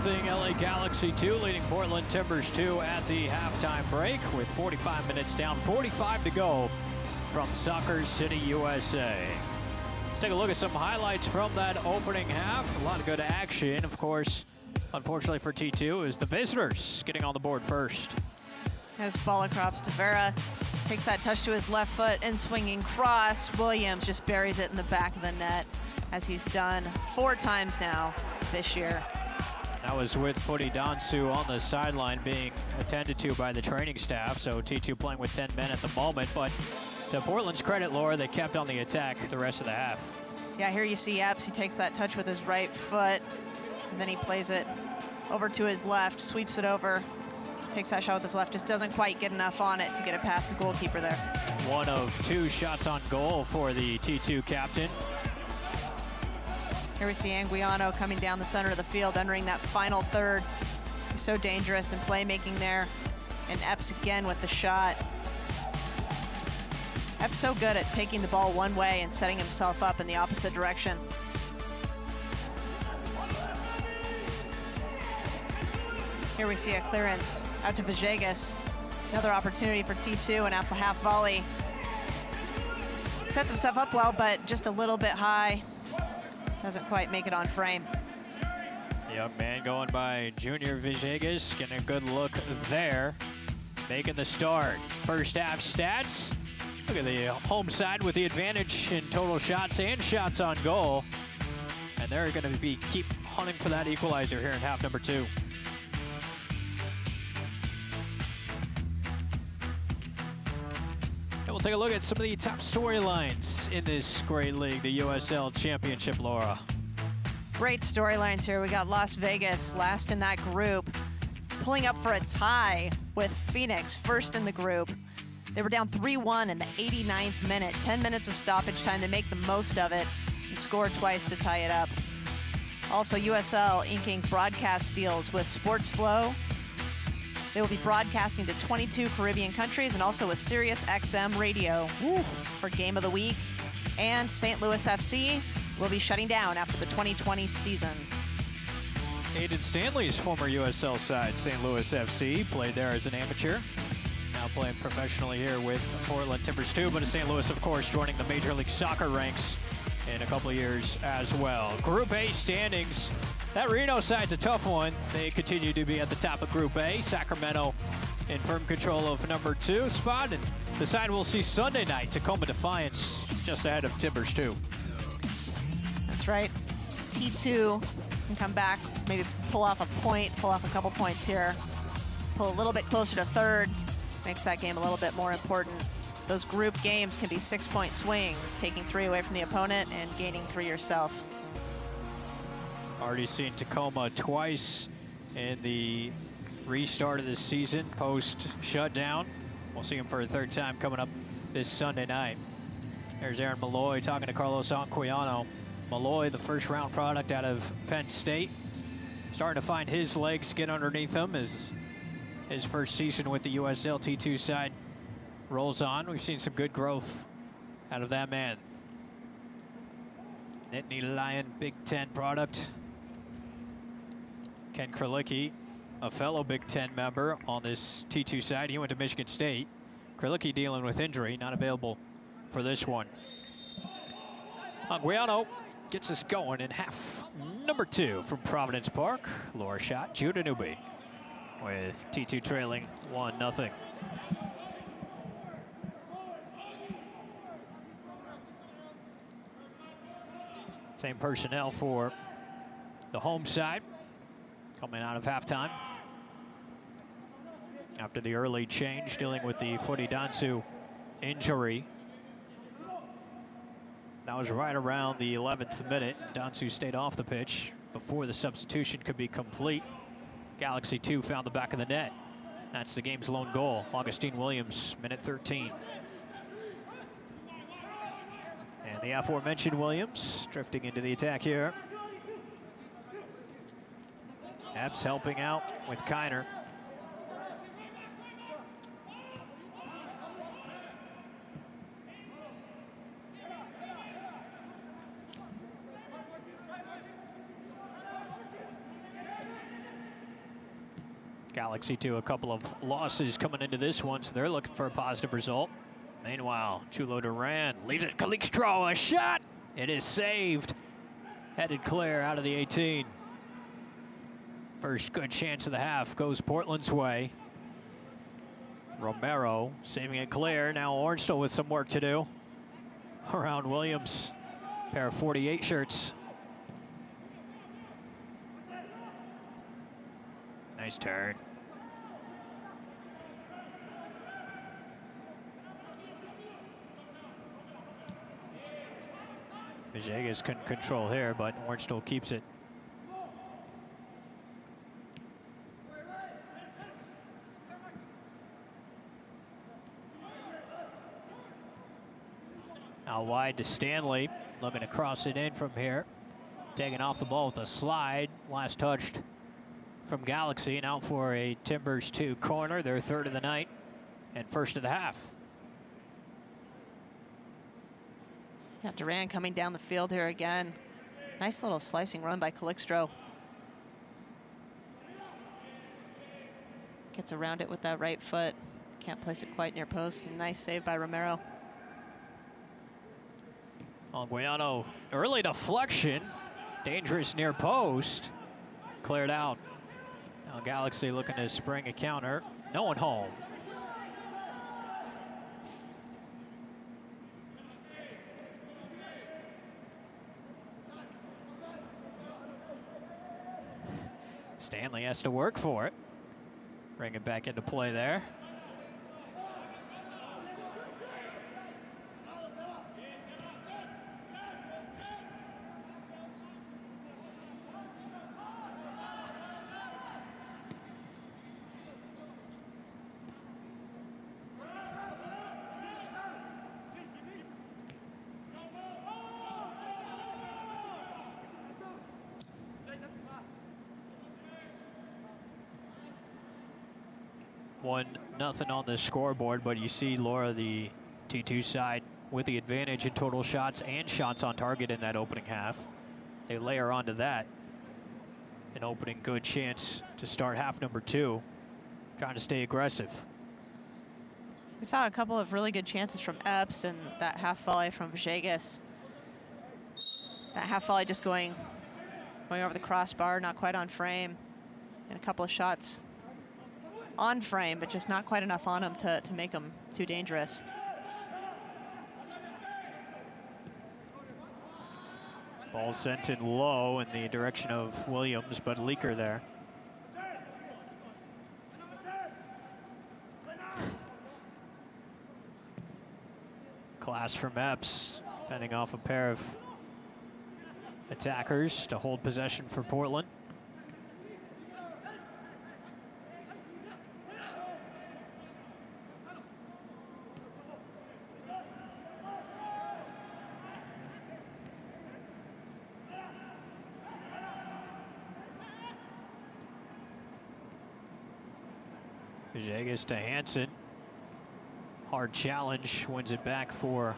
1-0 LA Galaxy 2 leading Portland Timbers 2 at the halftime break with 45 minutes down, 45 to go from Soccer City, USA. Let's take a look at some highlights from that opening half. A lot of good action. Of course, unfortunately for T2, is the visitors getting on the board first. As ball across to Vera, takes that touch to his left foot and swinging cross. Williams just buries it in the back of the net, as he's done 4 times now this year. That was with Footy Dansu on the sideline being attended to by the training staff, so T2 playing with 10 men at the moment, but to Portland's credit, Laura, they kept on the attack the rest of the half. Yeah, here you see Epps, he takes that touch with his right foot, and then he plays it over to his left, sweeps it over, takes that shot with his left, just doesn't quite get enough on it to get it past the goalkeeper there. 1 of 2 shots on goal for the T2 captain. Here we see Anguiano coming down the center of the field, entering that final third. He's so dangerous in playmaking there. And Epps again with the shot. Epps so good at taking the ball one way and setting himself up in the opposite direction. Here we see a clearance out to Villegas. Another opportunity for T2 and at the half volley. Sets himself up well, but just a little bit high. Doesn't quite make it on frame. Young man going by Junior Villegas, getting a good look there. Making the start. First half stats. Look at the home side with the advantage in total shots and shots on goal. And they're going to keep hunting for that equalizer here in half number 2. And we'll take a look at some of the top storylines in this great league, the USL Championship, Laura. Great storylines here. We got Las Vegas last in that group, pulling up for a tie with Phoenix first in the group. They were down 3-1 in the 89th minute. 10 minutes of stoppage time. They make the most of it and score twice to tie it up. Also, USL inking broadcast deals with Sports Flow. They will be broadcasting to 22 Caribbean countries and also with Sirius XM Radio for Game of the Week. And St. Louis FC will be shutting down after the 2020 season. Aiden Stanley's former USL side, St. Louis FC, played there as an amateur. Now playing professionally here with Portland Timbers 2, but St. Louis, of course, joining the Major League Soccer ranks in a couple of years as well. Group A standings. That Reno side's a tough one. They continue to be at the top of Group A. Sacramento in firm control of number 2 spot. And the side we'll see Sunday night, Tacoma Defiance, just ahead of Timbers 2. That's right. T2 can come back, maybe pull off a point, pull off a couple points here. Pull a little bit closer to third. Makes that game a little bit more important. Those group games can be 6-point swings, taking 3 away from the opponent and gaining 3 yourself. Already seen Tacoma twice in the restart of the season post-shutdown. We'll see him for a 3rd time coming up this Sunday night. There's Aaron Malloy talking to Carlos Anguiano. Malloy, the first-round product out of Penn State, starting to find his legs get underneath him as his first season with the USL T2 side rolls on. We've seen some good growth out of that man. Nittany Lion Big Ten product. Ken Kralicki, a fellow Big Ten member on this T2 side. He went to Michigan State. Kralicki dealing with injury, not available for this one. Anguiano gets us going in half number 2 from Providence Park. Lower shot, Judah Newby with T2 trailing 1-0. Same personnel for the home side coming out of halftime. After the early change, dealing with the Footy Dansu injury. That was right around the 11th minute. Dansu stayed off the pitch before the substitution could be complete. Galaxy 2 found the back of the net. That's the game's lone goal. Augustine Williams, minute 13. And the aforementioned Williams drifting into the attack here. Epps helping out with Kiner. Galaxy to a couple of losses coming into this one, so they're looking for a positive result. Meanwhile, Chulo Duran leaves it. Calixto, a shot! It is saved. Headed clear out of the 18. First good chance of the half goes Portland's way. Romero saving it clear. Now Ornstall with some work to do around Williams. Pair of 48 shirts. Nice turn. Villegas couldn't control here, but Ornstall keeps it. Out wide to Stanley, looking to cross it in from here. Taking off the ball with a slide, last touched from Galaxy. Now for a Timbers 2 corner, their third of the night and first of the half. Yeah, Duran coming down the field here again. Nice little slicing run by Calixto. Gets around it with that right foot. Can't place it quite near post. Nice save by Romero. Anguiano, early deflection. Dangerous near post. Cleared out. Now Galaxy looking to spring a counter. No one home. Stanley has to work for it. Bring it back into play there. Nothing on the scoreboard, but you see Laura, the T2 side, with the advantage in total shots and shots on target in that opening half. They layer onto that. An opening good chance to start half number 2, trying to stay aggressive. We saw a couple of really good chances from Epps and that half volley from Villegas. That half volley just going over the crossbar, not quite on frame, and a couple of shots on frame, but just not quite enough on him to make him too dangerous. Ball sent in low in the direction of Williams, but Leaker there. Class from Epps, fending off a pair of attackers to hold possession for Portland. Villegas to Hansen. Hard challenge, wins it back for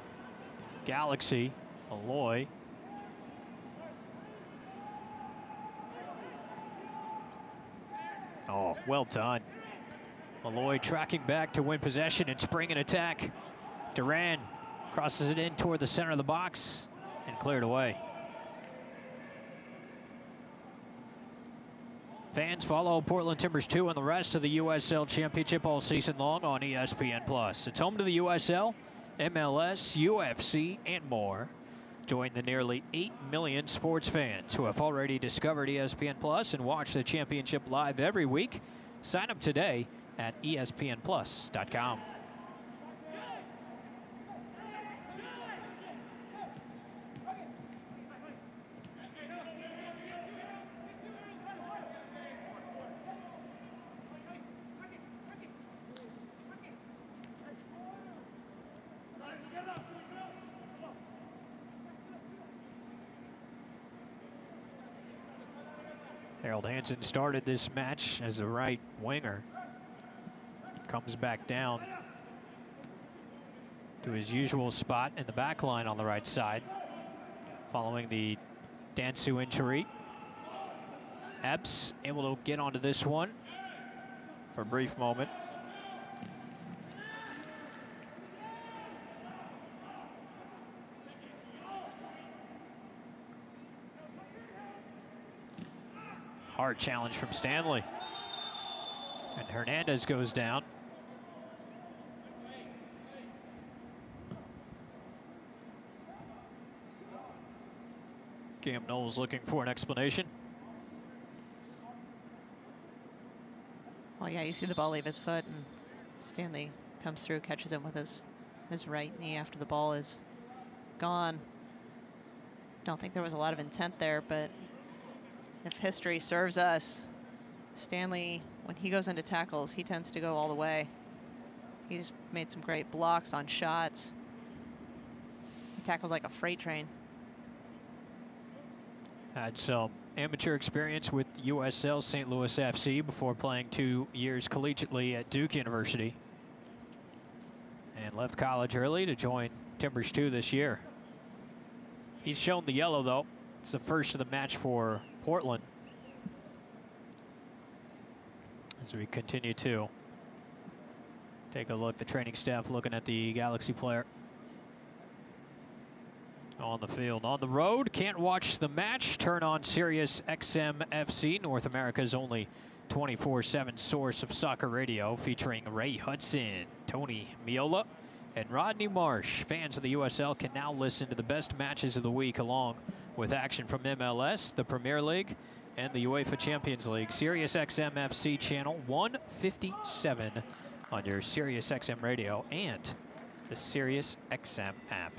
Galaxy. Aloy. Oh, well done. Aloy tracking back to win possession and spring an attack. Duran crosses it in toward the center of the box and cleared away. Fans, follow Portland Timbers 2 and the rest of the USL Championship all season long on ESPN+. It's home to the USL, MLS, UFC, and more. Join the nearly 8 million sports fans who have already discovered ESPN+ and watch the championship live every week. Sign up today at ESPNplus.com. Harold Hansen started this match as a right winger. Comes back down to his usual spot in the back line on the right side following the Dansu injury. Epps able to get onto this one. for a brief moment. Hard challenge from Stanley. And Hernandez goes down. Cam Knowles looking for an explanation. Well, yeah, you see the ball leave his foot, and Stanley comes through, catches him with his right knee after the ball is gone. Don't think there was a lot of intent there, but if history serves us, Stanley, when he goes into tackles, he tends to go all the way. He's made some great blocks on shots. He tackles like a freight train. Had some amateur experience with USL St. Louis FC before playing 2 years collegiately at Duke University. And left college early to join Timbers 2 this year. He's shown the yellow, though. It's the first of the match for Portland. As we continue to take a look, the training staff looking at the Galaxy player on the field. On the road, can't watch the match. Turn on Sirius XM FC, North America's only 24/7 source of soccer radio, featuring Ray Hudson, Tony Miola, and Rodney Marsh. Fans of the USL can now listen to the best matches of the week, along with action from MLS, the Premier League, and the UEFA Champions League. Sirius XM FC channel 157 on your Sirius XM radio and the Sirius XM app.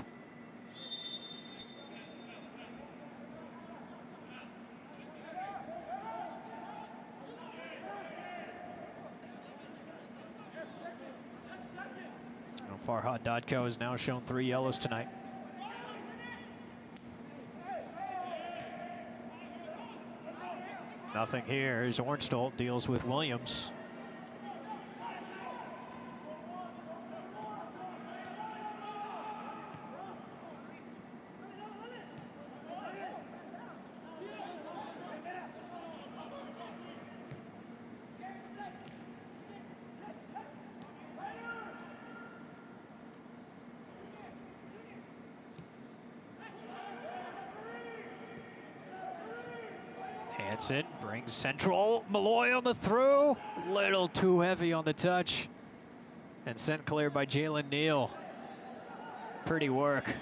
Farhad Dodko has now shown 3 yellows tonight. Nothing here as Ornstolt deals with Williams. Hansen brings central. Malloy on the throw. Little too heavy on the touch. And sent clear by Jalen Neal. Pretty work.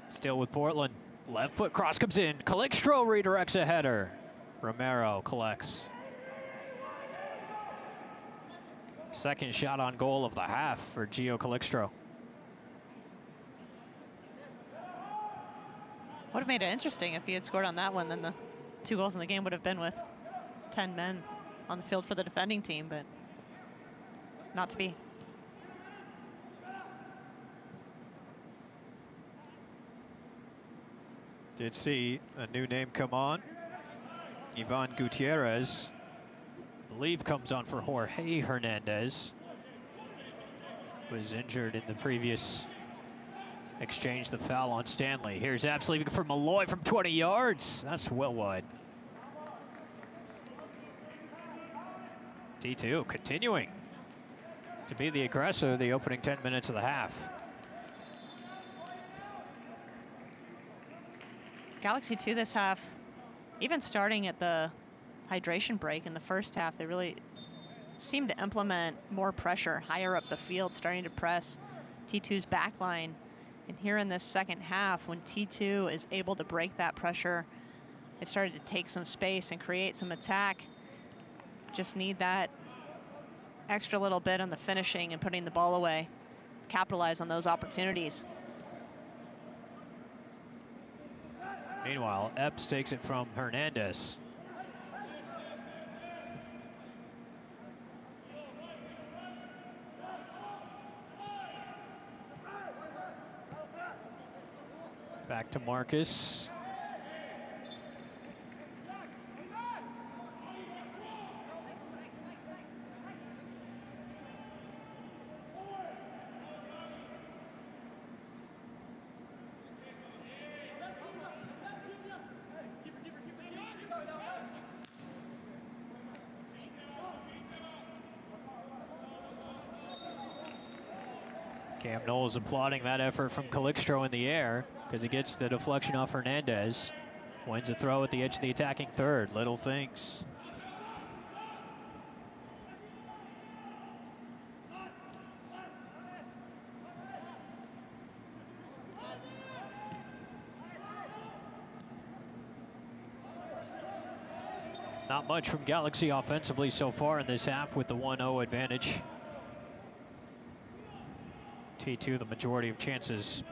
Still with Portland. Left foot cross comes in. Calixtro redirects a header. Romero collects. Second shot on goal of the half for Gio Calixtro. Would have made it interesting if he had scored on that one. Then the 2 goals in the game would have been with 10 men on the field for the defending team, but not to be. Did see a new name come on. Ivan Gutierrez, I believe, comes on for Jorge Hernandez. Was injured in the previous exchange, the foul on Stanley. Here's Apps leaving for Malloy from 20 yards. That's well wide. T2 continuing to be the aggressor the opening 10 minutes of the half. Galaxy 2 this half, even starting at the hydration break in the first half, they really seemed to implement more pressure higher up the field, starting to press T2's back line. And here in this second half, when T2 is able to break that pressure, they've started to take some space and create some attack. Just need that extra little bit on the finishing and putting the ball away. Capitalize on those opportunities. Meanwhile, Epps takes it from Hernandez. Back to Marcus. Cam Knowles applauding that effort from Calixto in the air because he gets the deflection off Hernandez. Wins a throw at the edge of the attacking third. Little things. Not much from Galaxy offensively so far in this half with the 1-0 advantage. T2 the majority of chances.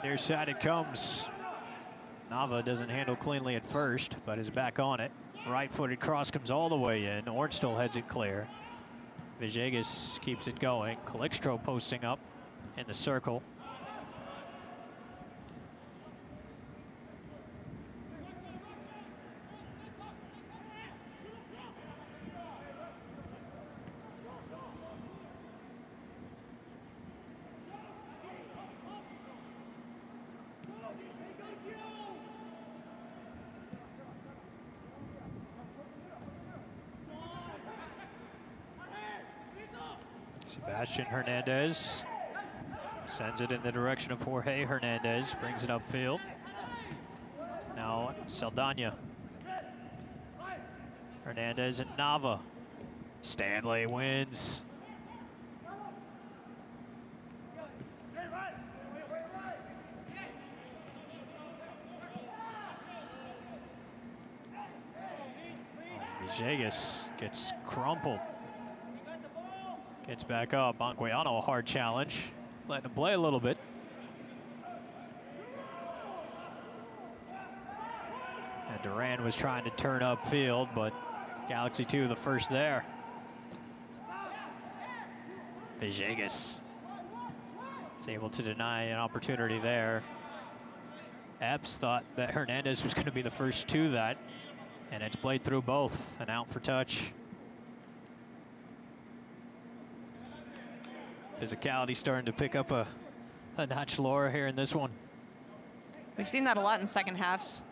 Near side it comes. Nava doesn't handle cleanly at first, but is back on it. Right-footed cross comes all the way in. Ornstall heads it clear. Villegas keeps it going. Calixto posting up in the circle. Sebastian Hernandez sends it in the direction of Jorge Hernandez, brings it upfield. Now Saldana. Hernandez and Nava. Stanley wins. Villegas gets crumpled. Gets back up. Anguiano, a hard challenge. Letting him play a little bit. And Duran was trying to turn upfield, but Galaxy 2 the first there. Villegas is able to deny an opportunity there. Epps thought that Hernandez was going to be the first to that, and it's played through both and out for touch. Physicality starting to pick up a notch lower here in this one. We've seen that a lot in second halves,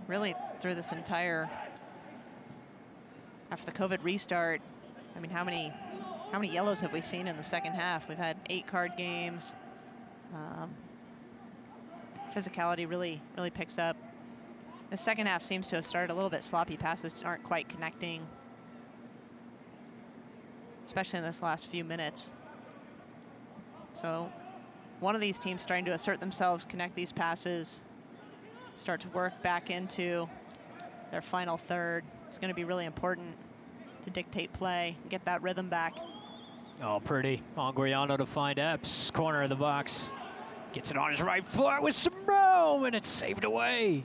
really through this entire, after the COVID restart. I mean, how many yellows have we seen in the second half? We've had 8-card games. Physicality really picks up. The second half seems to have started a little bit sloppy. Passes aren't quite connecting, especially in this last few minutes. So one of these teams starting to assert themselves, connect these passes, start to work back into their final third. It's going to be really important to dictate play, get that rhythm back. Oh, pretty. Anguiano to find Epps, corner of the box. Gets it on his right foot with some room, and it's saved away.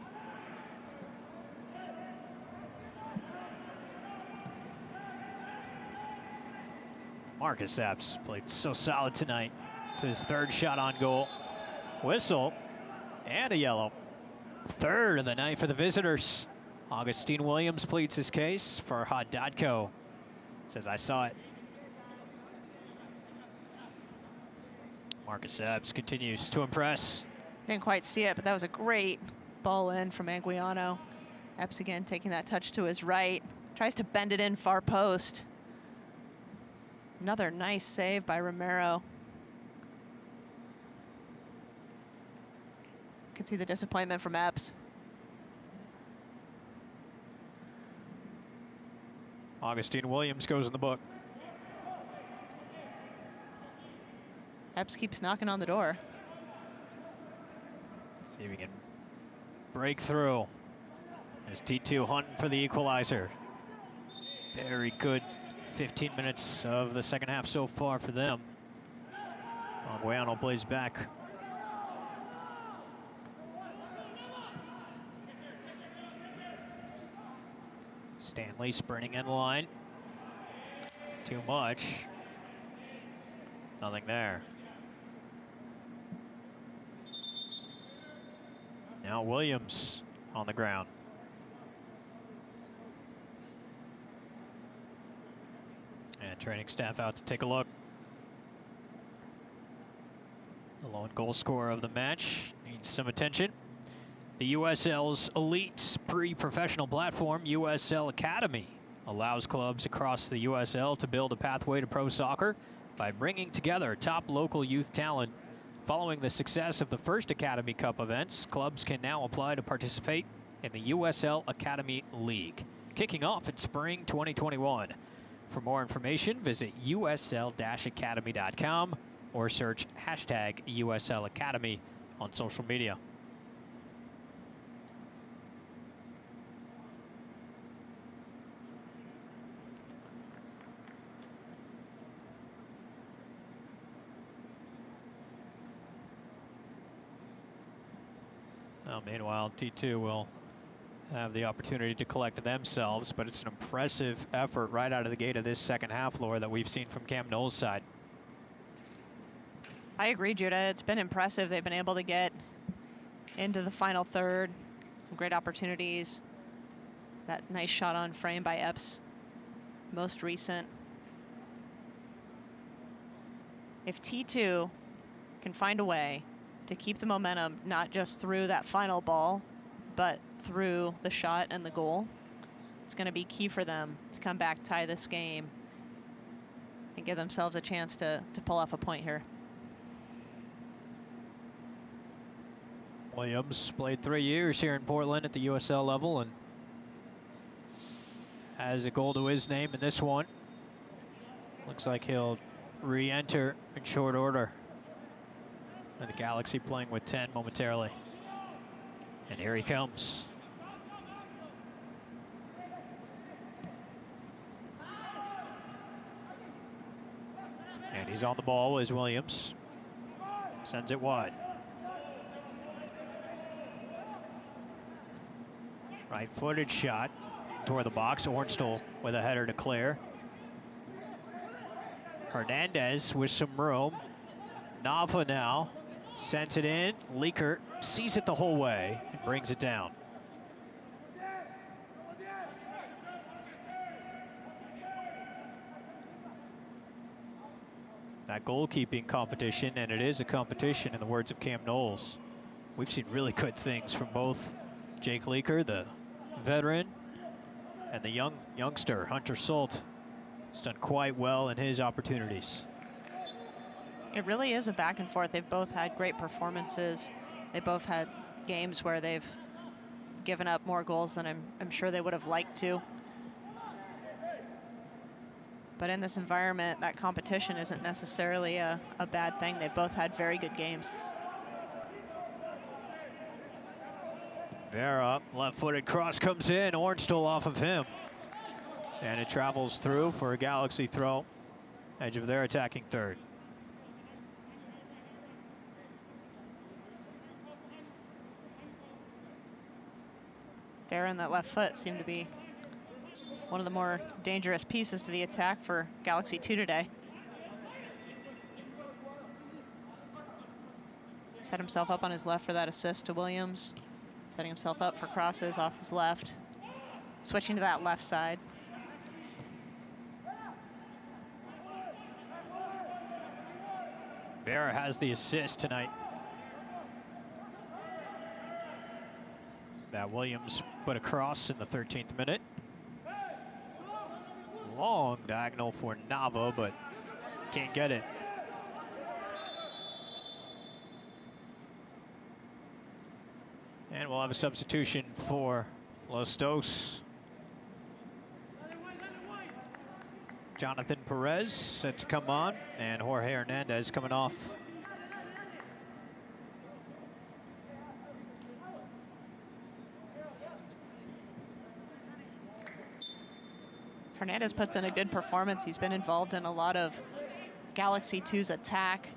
Marcus Epps played so solid tonight. It's his third shot on goal. Whistle and a yellow. Third of the night for the visitors. Augustine Williams pleads his case. Farhad Dadko says, I saw it. Marcus Epps continues to impress. Didn't quite see it, but that was a great ball in from Anguiano. Epps again taking that touch to his right. Tries to bend it in far post. Another nice save by Romero. Could see the disappointment from Epps. Augustine Williams goes in the book. Epps keeps knocking on the door. See if he can break through. As T2 hunting for the equalizer. Very good 15 minutes of the second half so far for them. Anguiano plays back. Stanley sprinting in line. Too much. Nothing there. Now Williams on the ground. training staff out to take a look. The lone goal scorer of the match needs some attention. The USL's elite pre-professional platform, USL Academy, allows clubs across the USL to build a pathway to pro soccer by bringing together top local youth talent. Following the success of the first Academy Cup events, clubs can now apply to participate in the USL Academy League, kicking off in spring 2021. For more information, visit usl-academy.com or search hashtag USL Academy on social media. Well, meanwhile, T2 will have the opportunity to collect themselves, but it's an impressive effort right out of the gate of this second half, Laura, that we've seen from Cam Knowles' side. I agree, Judah. It's been impressive. They've been able to get into the final third. Some great opportunities. That nice shot on frame by Epps, most recent. If T2 can find a way to keep the momentum, not just through that final ball, but through the shot and the goal, it's going to be key for them to come back, tie this game, and give themselves a chance to pull off a point here. Williams played 3 years here in Portland at the USL level and has a goal to his name in this one. Looks like he'll re-enter in short order. And the Galaxy playing with 10 momentarily. And here he comes. And he's on the ball as Williams sends it wide. Right-footed shot toward the box. Ornstall with a header to clear. Hernandez with some room. Nava now sends it in. Leaker sees it the whole way and brings it down. That goalkeeping competition, and it is a competition in the words of Cam Knowles. We've seen really good things from both Jake Leaker, the veteran, and the youngster, Hunter Salt. He's done quite well in his opportunities. It really is a back and forth. They've both had great performances. They both had games where they've given up more goals than I'm sure they would have liked to. But in this environment, that competition isn't necessarily a bad thing. They both had very good games. Vera, left-footed cross comes in. Ornstall off of him. And it travels through for a Galaxy throw. Edge of their attacking third. Vera and that left foot seem to be one of the more dangerous pieces to the attack for Galaxy 2 today. Set himself up on his left for that assist to Williams. Setting himself up for crosses off his left. Switching to that left side. Vera has the assist tonight. That Williams put a cross in the 13th minute. Long diagonal for Nava, but can't get it. And we'll have a substitution for Los Dos. Jonathan Perez set to come on, and Jorge Hernandez coming off. Hernandez puts in a good performance. He's been involved in a lot of Galaxy 2's attack,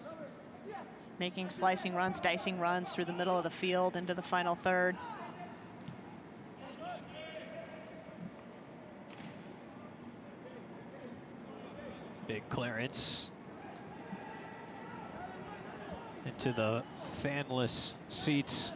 making slicing runs, dicing runs through the middle of the field into the final third. Big clearance into the fanless seats.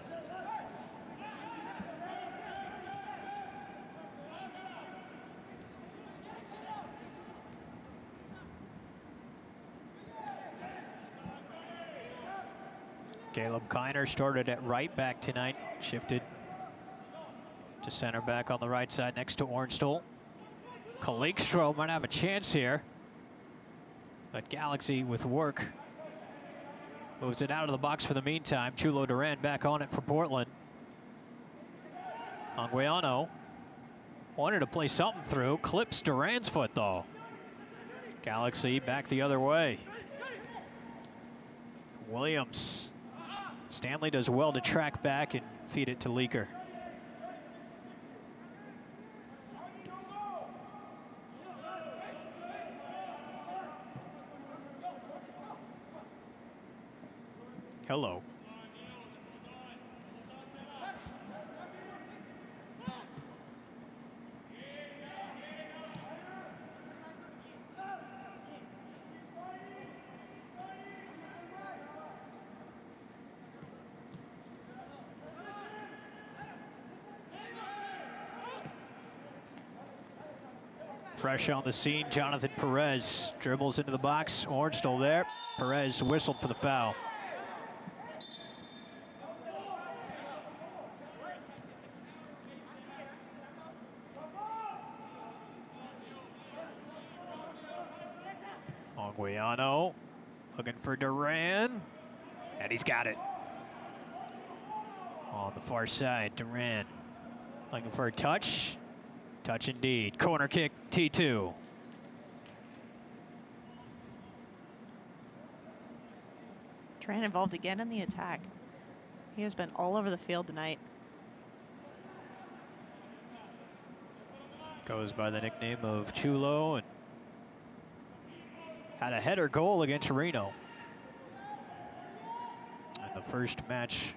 Caleb Kiner started at right back tonight, shifted to center back on the right side next to Ornstall. Kalikstro might have a chance here, but Galaxy with work moves it out of the box for the meantime. Chulo Duran back on it for Portland. Anguiano wanted to play something through, clips Duran's foot though. Galaxy back the other way. Williams. Stanley does well to track back and feed it to Leaker. Hello. Fresh on the scene, Jonathan Perez dribbles into the box. Ornstall there. Perez whistled for the foul. Anguiano looking for Duran, and he's got it. On the far side, Duran looking for a touch. Touch indeed. Corner kick, T2. Duran involved again in the attack. He has been all over the field tonight. Goes by the nickname of Chulo and had a header goal against Reno in the first match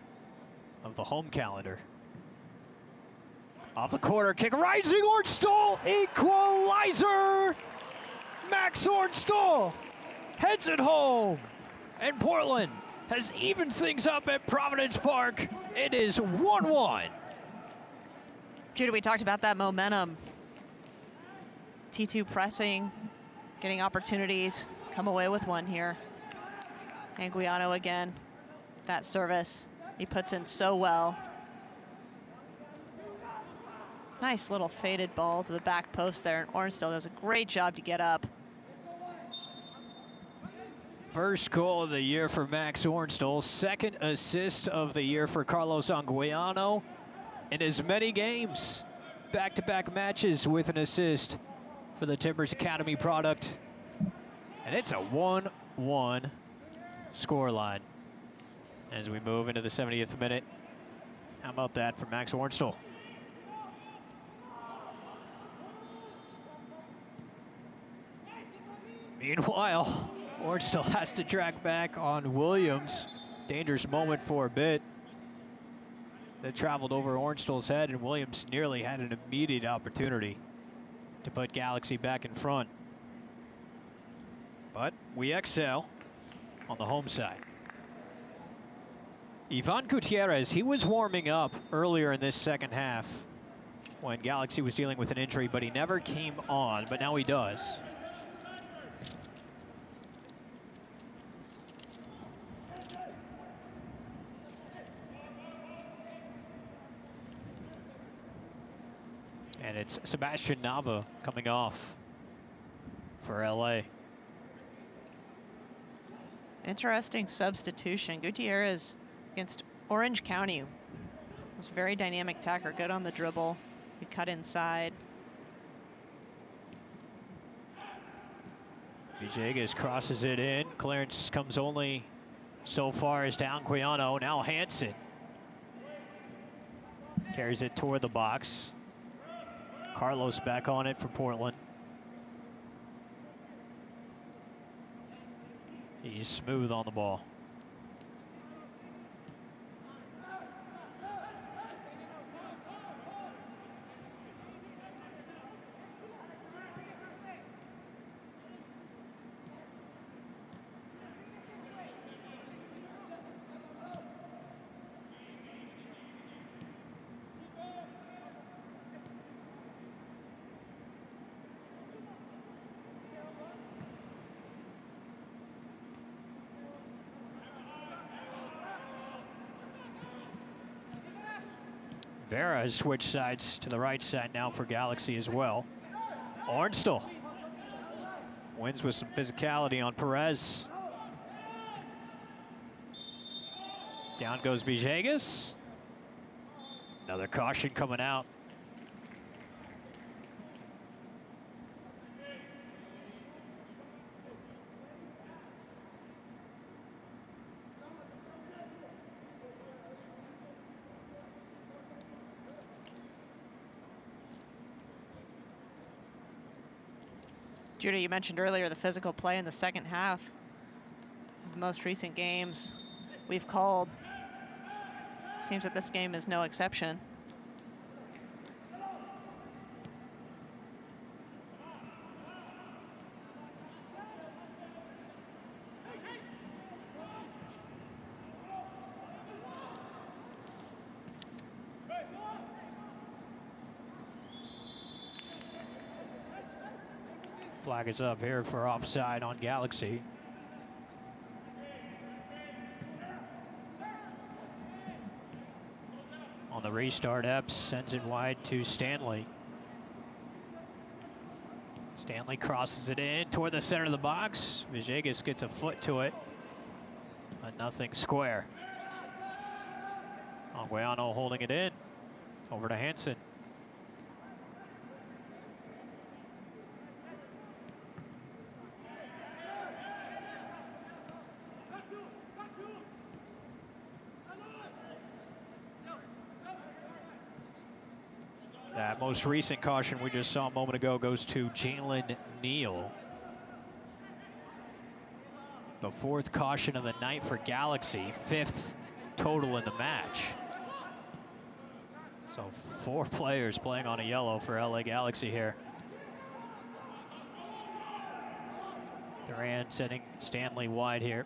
of the home calendar. Off the corner kick, rising Ornstall, equalizer! Max Ornstall heads it home, and Portland has evened things up at Providence Park. It is 1-1. Judah, we talked about that momentum. T2 pressing, getting opportunities, come away with one here. Anguiano again, that service, he puts in so well. Nice little faded ball to the back post there, and Ornstall does a great job to get up. First goal of the year for Max Ornstall, second assist of the year for Carlos Anguiano in as many games. Back-to-back matches with an assist for the Timbers Academy product. And it's a 1-1 scoreline as we move into the 70th minute. How about that for Max Ornstall? Meanwhile, Ornstall has to track back on Williams. Dangerous moment for a bit. That traveled over Ornstall's head, and Williams nearly had an immediate opportunity to put Galaxy back in front. But we excel on the home side. Ivan Gutierrez, he was warming up earlier in this second half when Galaxy was dealing with an injury, but he never came on, but now he does. And it's Sebastian Nava coming off for LA. Interesting substitution. Gutierrez against Orange County was a very dynamic tacker, good on the dribble. He cut inside. Villegas crosses it in. Clearance comes only so far as to Anguiano. Now Hansen carries it toward the box. Carlos back on it for Portland. He's smooth on the ball. Vera has switched sides to the right side now for Galaxy as well. Ornstall wins with some physicality on Perez. Down goes Villegas. Another caution coming out. Judah, you mentioned earlier the physical play in the second half of the most recent games we've called. Seems that this game is no exception. Flag is up here for offside on Galaxy. On the restart, Epps sends it wide to Stanley. Stanley crosses it in toward the center of the box. Villegas gets a foot to it. A nothing square. Anguiano holding it in. Over to Hansen. That most recent caution we just saw a moment ago goes to Jalen Neal. The fourth caution of the night for Galaxy, fifth total in the match. So 4 players playing on a yellow for LA Galaxy here. Duran setting Stanley wide here.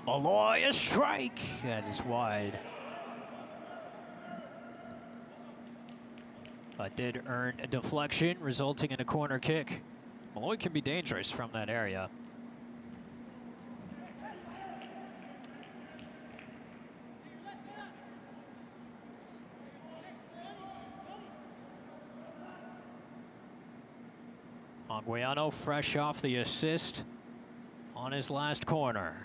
Malloy, a strike. That is wide. But did earn a deflection, resulting in a corner kick. Malloy can be dangerous from that area. Anguiano fresh off the assist on his last corner.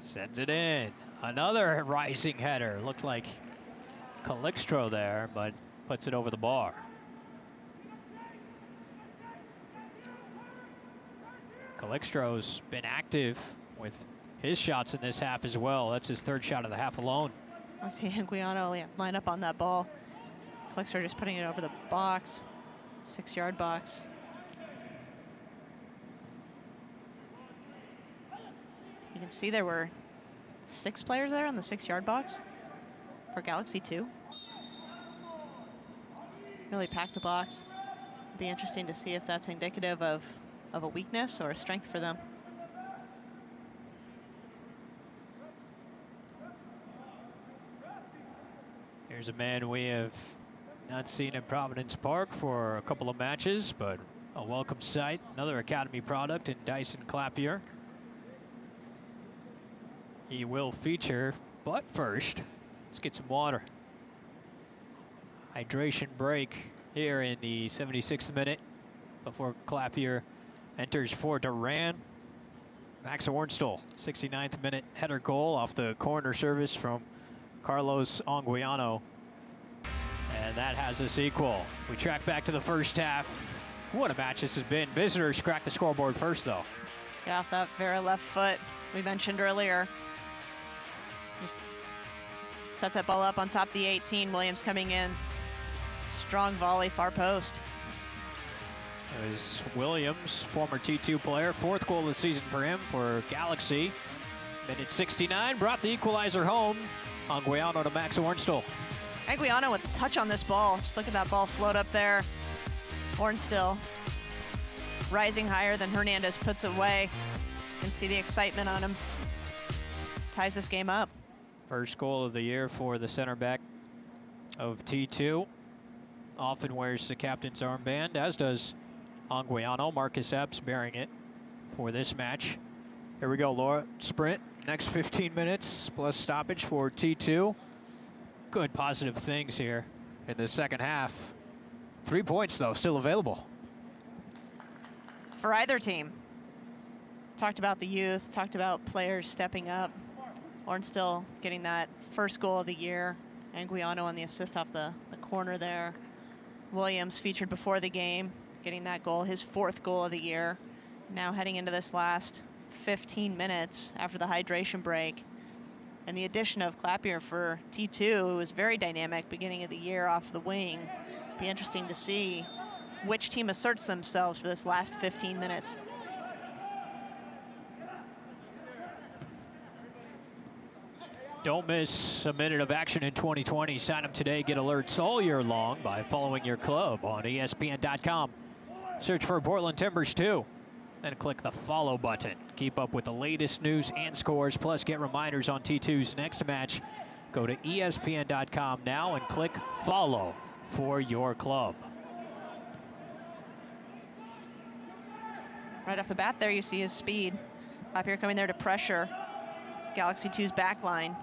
Sends it in. Another rising header. Looked like Calixtro there, but puts it over the bar. Calixtro's been active with his shots in this half as well. That's his 3rd shot of the half alone. I see Anguiano line up on that ball. Calixtro just putting it over the box, 6-yard box. You can see there were 6 players there on the 6-yard box for Galaxy 2. Really packed the box. Be interesting to see if that's indicative of a weakness or a strength for them. Here's a man we have not seen in Providence Park for a couple of matches, but a welcome sight. Another Academy product in Dyson Clapier. He will feature, but first, let's get some water. Hydration break here in the 76th minute before Clapier enters for Duran. Max Ornstall, 69th minute header goal off the corner service from Carlos Anguiano. And that has us equal. We track back to the first half. What a match this has been. Visitors cracked the scoreboard first, though. Yeah, off that Vera left foot we mentioned earlier. Just sets that ball up on top of the 18. Williams coming in. Strong volley, far post. It was Williams, former T2 player. 4th goal of the season for him for Galaxy. Minute 69, brought the equalizer home. Anguiano to Max Ornstall. Anguiano with the touch on this ball. Just look at that ball float up there. Ornstall rising higher than Hernandez puts it away. You can see the excitement on him. Ties this game up. First goal of the year for the center back of T2. Often wears the captain's armband, as does Anguiano. Marcus Epps bearing it. for this match. Here we go, Laura. Sprint, next 15 minutes plus stoppage for T2. Good positive things here in the second half. 3 points, though, still available. For either team. Talked about the youth, talked about players stepping up. Ornstill getting that first goal of the year. Anguiano on the assist off the corner there. Williams featured before the game, getting that goal, his 4th goal of the year. Now heading into this last 15 minutes after the hydration break. And the addition of Clapier for T2, who was very dynamic beginning of the year off the wing. Be interesting to see which team asserts themselves for this last 15 minutes. Don't miss a minute of action in 2020. Sign up today, get alerts all year long by following your club on ESPN.com. Search for Portland Timbers 2, then click the follow button. Keep up with the latest news and scores, plus get reminders on T2's next match. Go to ESPN.com now and click follow for your club. Right off the bat there, you see his speed. Clapier coming there to pressure Galaxy 2's back line.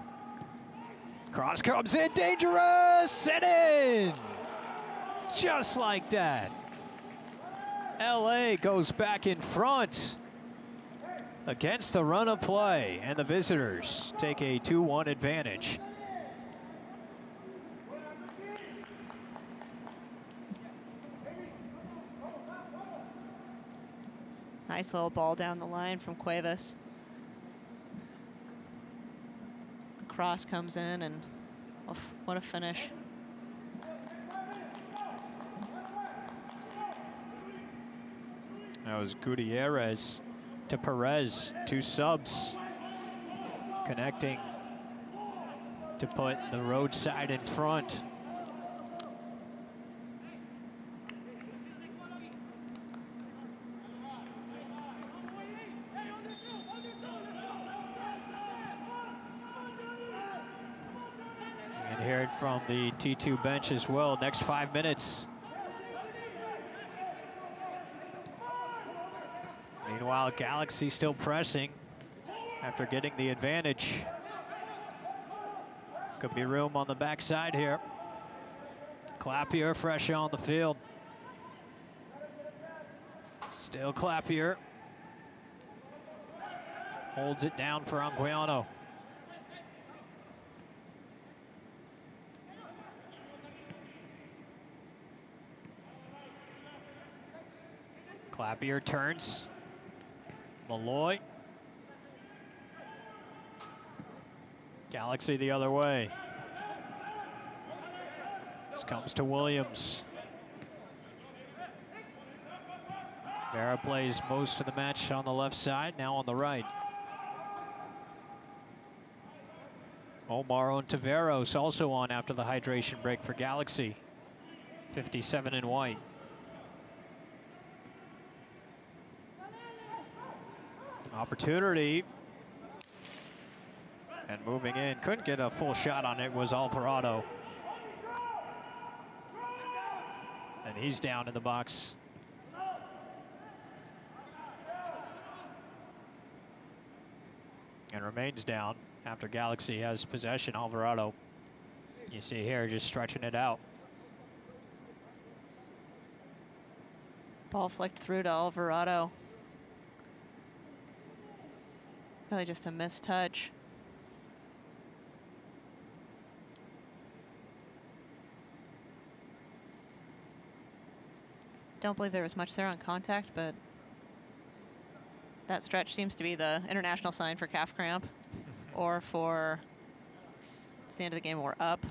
Cross comes in, dangerous, and in! Just like that. LA goes back in front against the run of play, and the visitors take a 2-1 advantage. Nice little ball down the line from Cuevas. Cross comes in, and what a finish. That was Gutierrez to Perez, 2 subs, connecting to put the roadside in front. Hear it from the T2 bench as well. Next 5 minutes. Meanwhile, Galaxy still pressing after getting the advantage. Could be room on the backside here. Clapier fresh on the field. Still Clapier. Holds it down for Anguiano. Clapier turns. Malloy. Galaxy the other way. This comes to Williams. Vera plays most of the match on the left side, now on the right. Omar Ontiveros also on after the hydration break for Galaxy. 57 in white. Opportunity. And moving in, couldn't get a full shot on it, was Alvarado. And he's down in the box. And remains down after Galaxy has possession. Alvarado, you see here, just stretching it out. Ball flicked through to Alvarado. Really just a missed touch. Don't believe there was much there on contact, but that stretch seems to be the international sign for calf cramp or for it's the end of the game or up.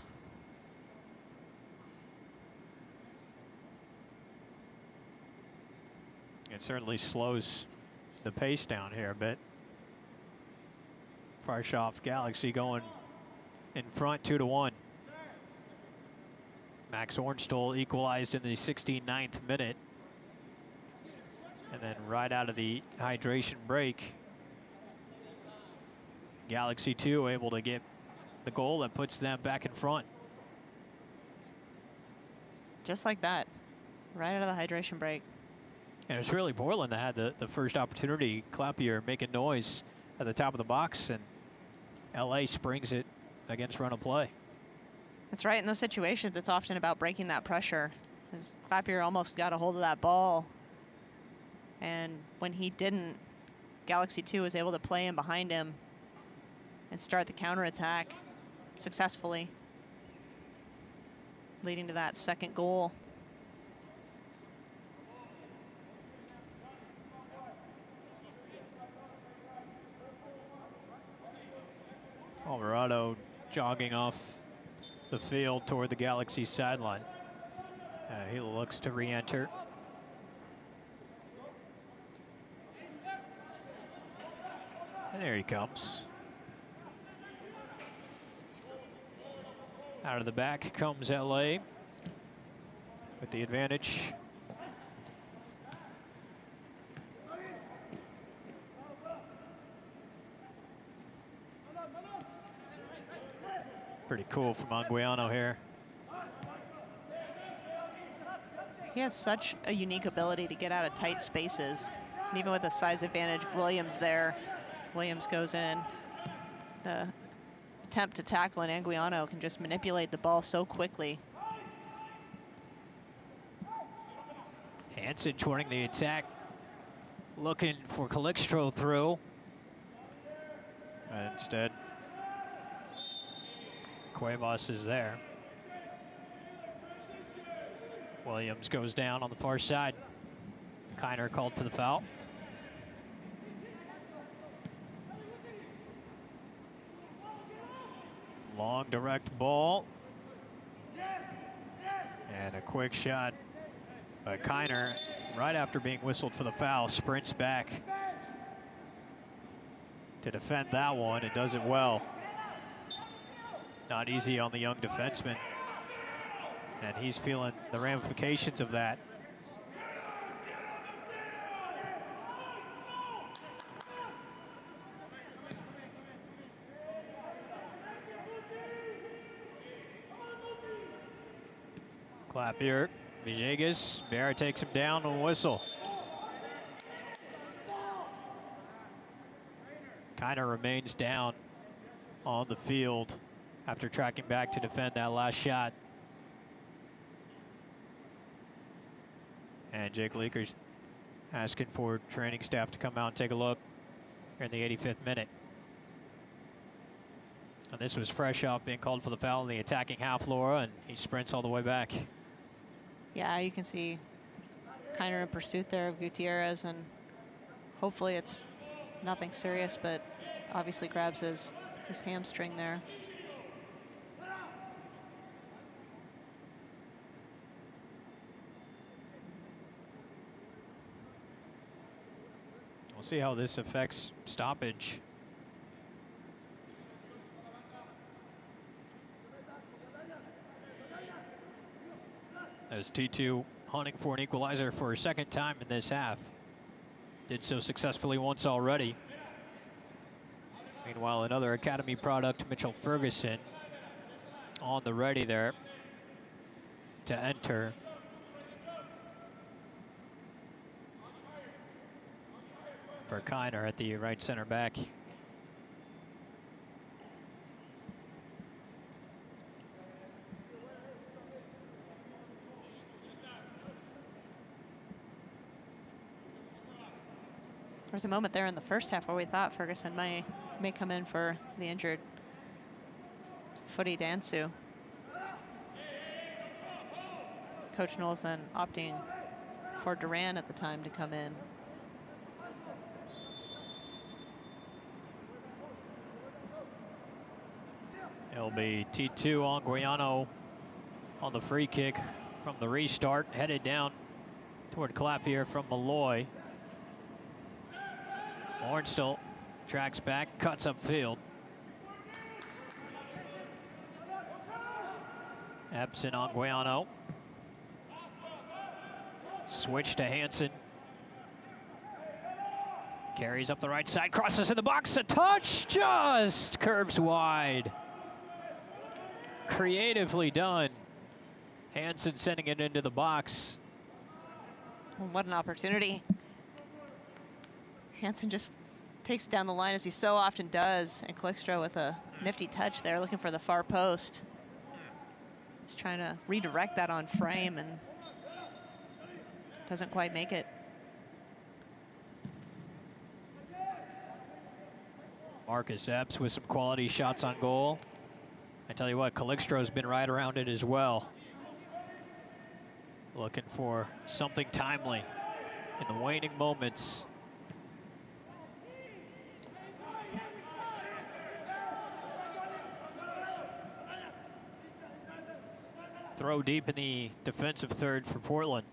It certainly slows the pace down here a bit. Farshoff Galaxy going in front 2-1. Max Ornstall equalized in the 69th minute. And then right out of the hydration break, Galaxy 2 able to get the goal that puts them back in front. Just like that, right out of the hydration break. And it's really Portland that had the first opportunity. Clapier making noise at the top of the box, and LA springs it against run of play. That's right. In those situations, it's often about breaking that pressure. As Clapier almost got a hold of that ball, and when he didn't, Galaxy 2 was able to play in behind him and start the counterattack successfully, leading to that second goal. Alvarado jogging off the field toward the Galaxy sideline. He looks to re-enter. And there he comes. Out of the back comes LA with the advantage. Pretty cool from Anguiano here. He has such a unique ability to get out of tight spaces. And even with the size advantage, Williams there. Williams goes in. The attempt to tackle, and Anguiano can just manipulate the ball so quickly. Hansen joining the attack, looking for Calixto through. But instead, Cuevas is there. Williams goes down on the far side. Kiner called for the foul. Long direct ball. And a quick shot by Kiner right after being whistled for the foul. Sprints back to defend that one and does it well. Not easy on the young defenseman. And he's feeling the ramifications of that. Clapier, Villegas, Vera takes him down on a whistle. Kiner remains down on the field after tracking back to defend that last shot. And Jake Leaker's asking for training staff to come out and take a look here in the 85th minute. And this was fresh off being called for the foul in the attacking half, Laura, and he sprints all the way back. Yeah, you can see Kiner in pursuit there of Gutierrez, and hopefully it's nothing serious, but obviously grabs his hamstring there. We'll see how this affects stoppage. As T2 hunting for an equalizer for a second time in this half. Did so successfully once already. Meanwhile, another academy product, Mitchell Ferguson, on the ready there to enter. For Kiner at the right center back. There was a moment there in the first half where we thought Ferguson may come in for the injured Footy Dansu. Coach Knowles then opting for Duran at the time to come in. It'll be T2 Anguiano on the free kick from the restart, headed down toward Clapier from Malloy. Ornstall tracks back, cuts upfield. Epson Anguiano. Switch to Hansen. Carries up the right side, crosses in the box, a touch, just curves wide. Creatively done. Hansen sending it into the box. What an opportunity. Hansen just takes it down the line as he so often does, and Klikstra with a nifty touch there, looking for the far post. He's trying to redirect that on frame and doesn't quite make it. Marcus Epps with some quality shots on goal. I tell you what, Kalikstro's been right around it as well. Looking for something timely in the waning moments. Throw deep in the defensive third for Portland.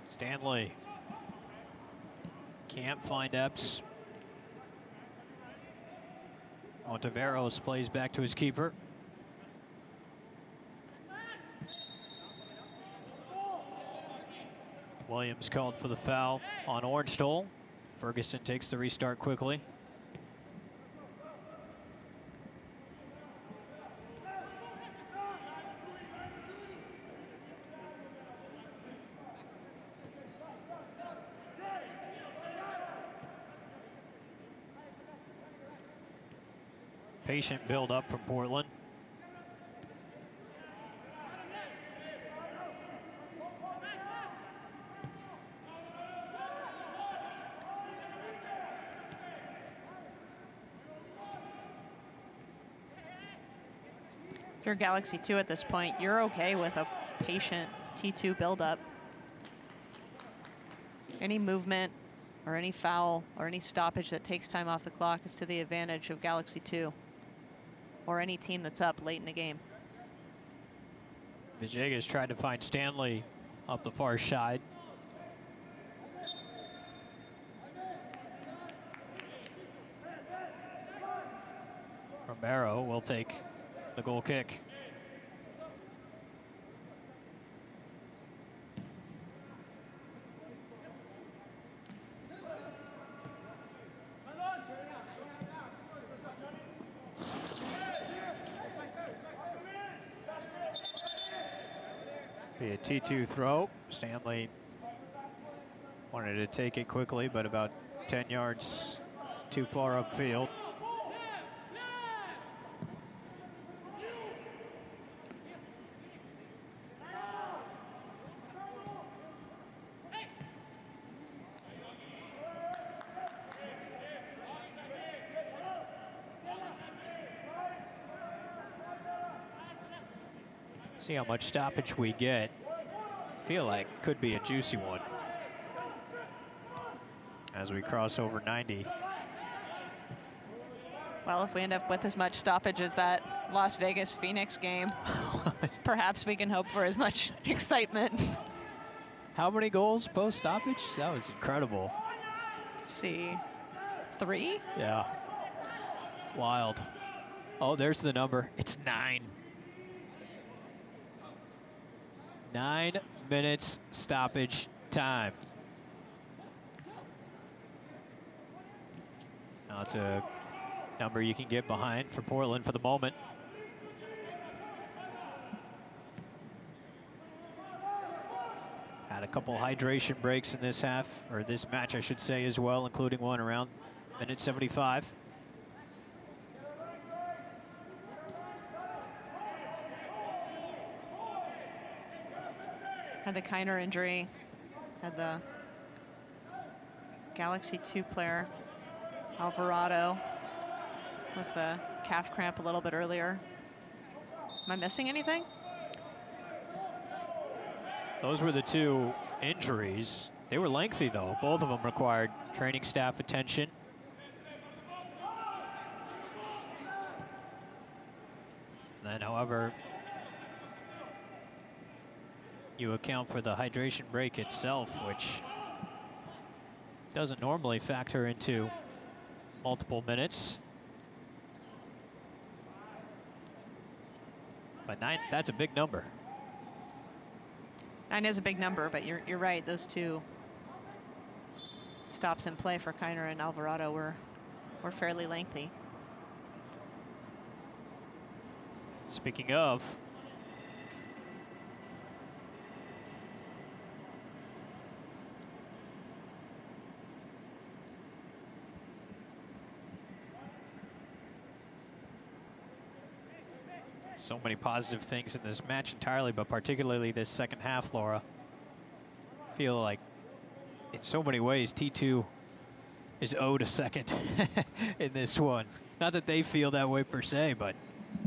Stanley can't find Epps. Ontiveros plays back to his keeper. Williams called for the foul on Ornstall. Ferguson takes the restart quickly. Patient build up from Portland. If you're Galaxy 2 at this point, you're okay with a patient T2 buildup. Any movement or any foul or any stoppage that takes time off the clock is to the advantage of Galaxy 2 or any team that's up late in the game. Villegas tried to find Stanley up the far side. Romero will take the goal kick. Be a T2 throw. Stanley wanted to take it quickly, but about 10 yards too far upfield. See how much stoppage we get. Feel like could be a juicy one as we cross over 90. Well, if we end up with as much stoppage as that Las Vegas-Phoenix game, perhaps we can hope for as much excitement. How many goals post stoppage? That was incredible. Let's see, 3? Yeah, wild. Oh, there's the number. It's 9. 9 minutes stoppage time. Now it's a number you can get behind for Portland for the moment. Had a couple hydration breaks in this half, or this match I should say as well, including one around minute 75. Had the Kiner injury, had the Galaxy 2 player, Alvarado, with the calf cramp a little bit earlier. Am I missing anything? Those were the 2 injuries. They were lengthy though. Both of them required training staff attention. Then, however, you account for the hydration break itself, which doesn't normally factor into multiple minutes. But 9, that's a big number. 9 is a big number, but you're right. Those two stops in play for Kiner and Alvarado were fairly lengthy. Speaking of, so many positive things in this match entirely, but particularly this second half, Laura. I feel like in so many ways T2 is owed a second in this one. Not that they feel that way per se, but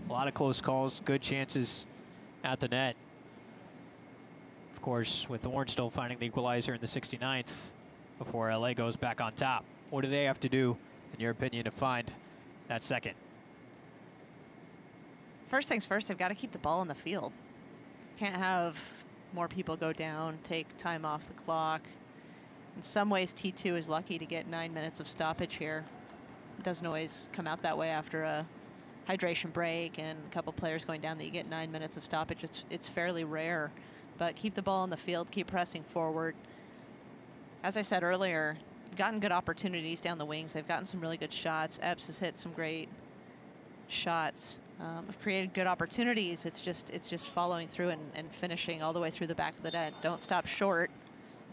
a lot of close calls, good chances at the net. Of course, with Orange still finding the equalizer in the 69th before LA goes back on top. What do they have to do, in your opinion, to find that second? First things first, they've got to keep the ball in the field. Can't have more people go down, take time off the clock. In some ways, T2 is lucky to get 9 minutes of stoppage here. It doesn't always come out that way after a hydration break and a couple players going down that you get 9 minutes of stoppage. It's fairly rare, but keep the ball in the field, keep pressing forward. As I said earlier, gotten good opportunities down the wings. They've gotten some really good shots. Epps has hit some great shots. Have created good opportunities. It's just following through and finishing all the way through the back of the net. Don't stop short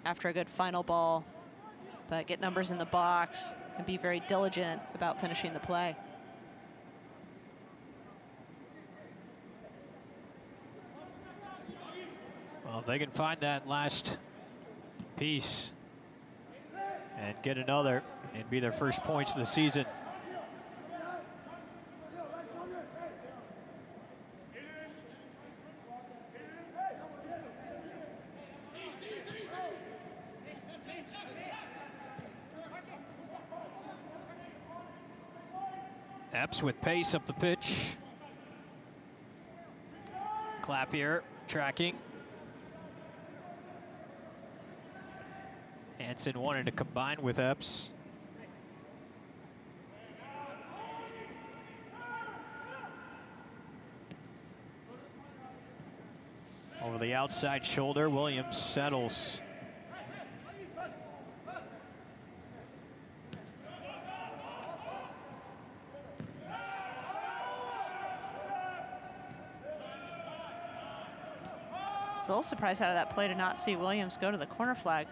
after a good final ball, but get numbers in the box and be very diligent about finishing the play. Well, if they can find that last piece and get another, it'd be their first points of the season. Epps with pace up the pitch. Clapier tracking. Hansen wanted to combine with Epps. Over the outside shoulder, Williams settles. I was a little surprised out of that play to not see Williams go to the corner flag.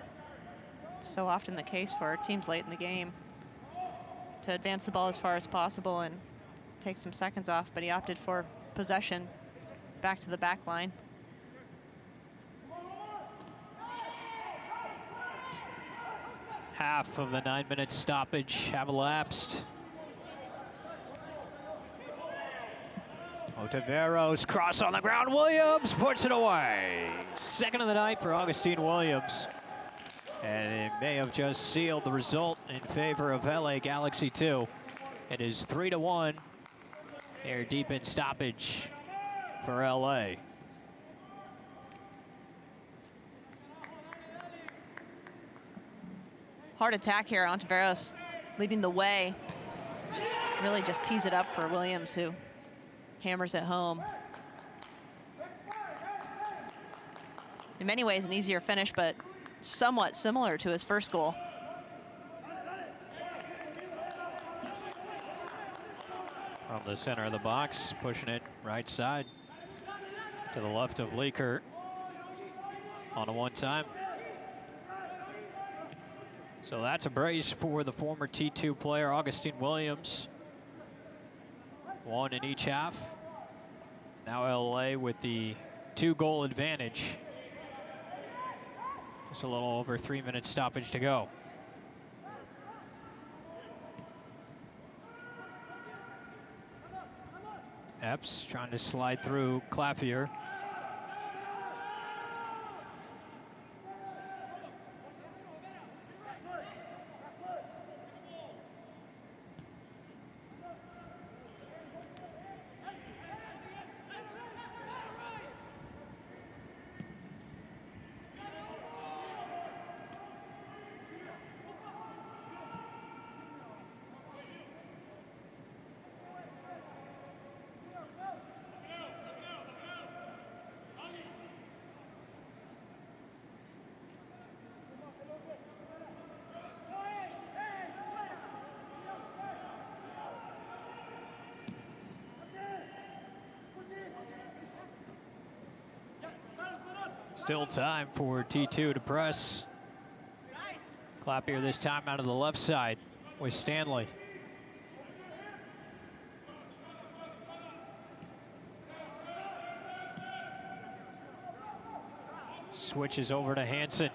It's so often the case for teams late in the game to advance the ball as far as possible and take some seconds off, but he opted for possession back to the back line. Half of the 9-minute stoppage have elapsed. Otaveros, cross on the ground. Williams puts it away. Second of the night for Augustine Williams. And it may have just sealed the result in favor of LA Galaxy 2. It is 3-1 here deep in stoppage for LA. Hard attack here. Ontiveros leading the way. Really just tees it up for Williams, who hammers it home. In many ways, an easier finish, but somewhat similar to his first goal. From the center of the box, pushing it right side to the left of Leaker on a one-time. So that's a brace for the former T2 player, Augustine Williams. One in each half. Now LA with the 2-goal advantage. Just a little over 3 minutes stoppage to go. Epps trying to slide through Clapier. Still time for T2 to press. Clapier this time out of the left side with Stanley. Switches over to Hansen.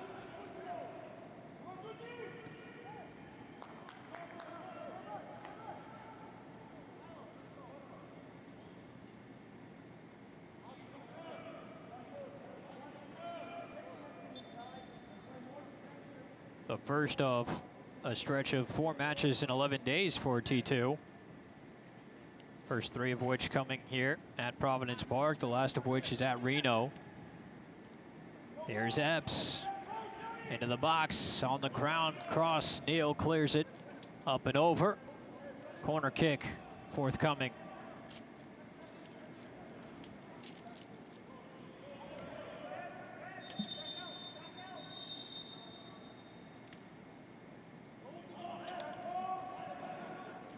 The first of a stretch of 4 matches in 11 days for T2. First 3 of which coming here at Providence Park, the last of which is at Reno. Here's Epps into the box on the ground cross. Neal clears it up and over. Corner kick forthcoming.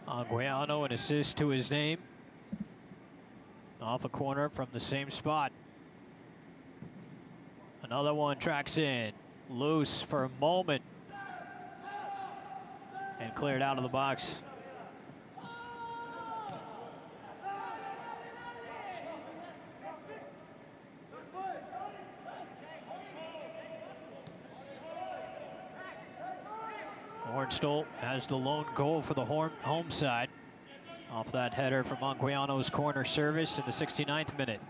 Anguiano, an assist to his name. Off a corner from the same spot. Another one tracks in. Loose for a moment. And cleared out of the box. Ornstall has the lone goal for the home side off that header from Anguiano's corner service in the 69th minute.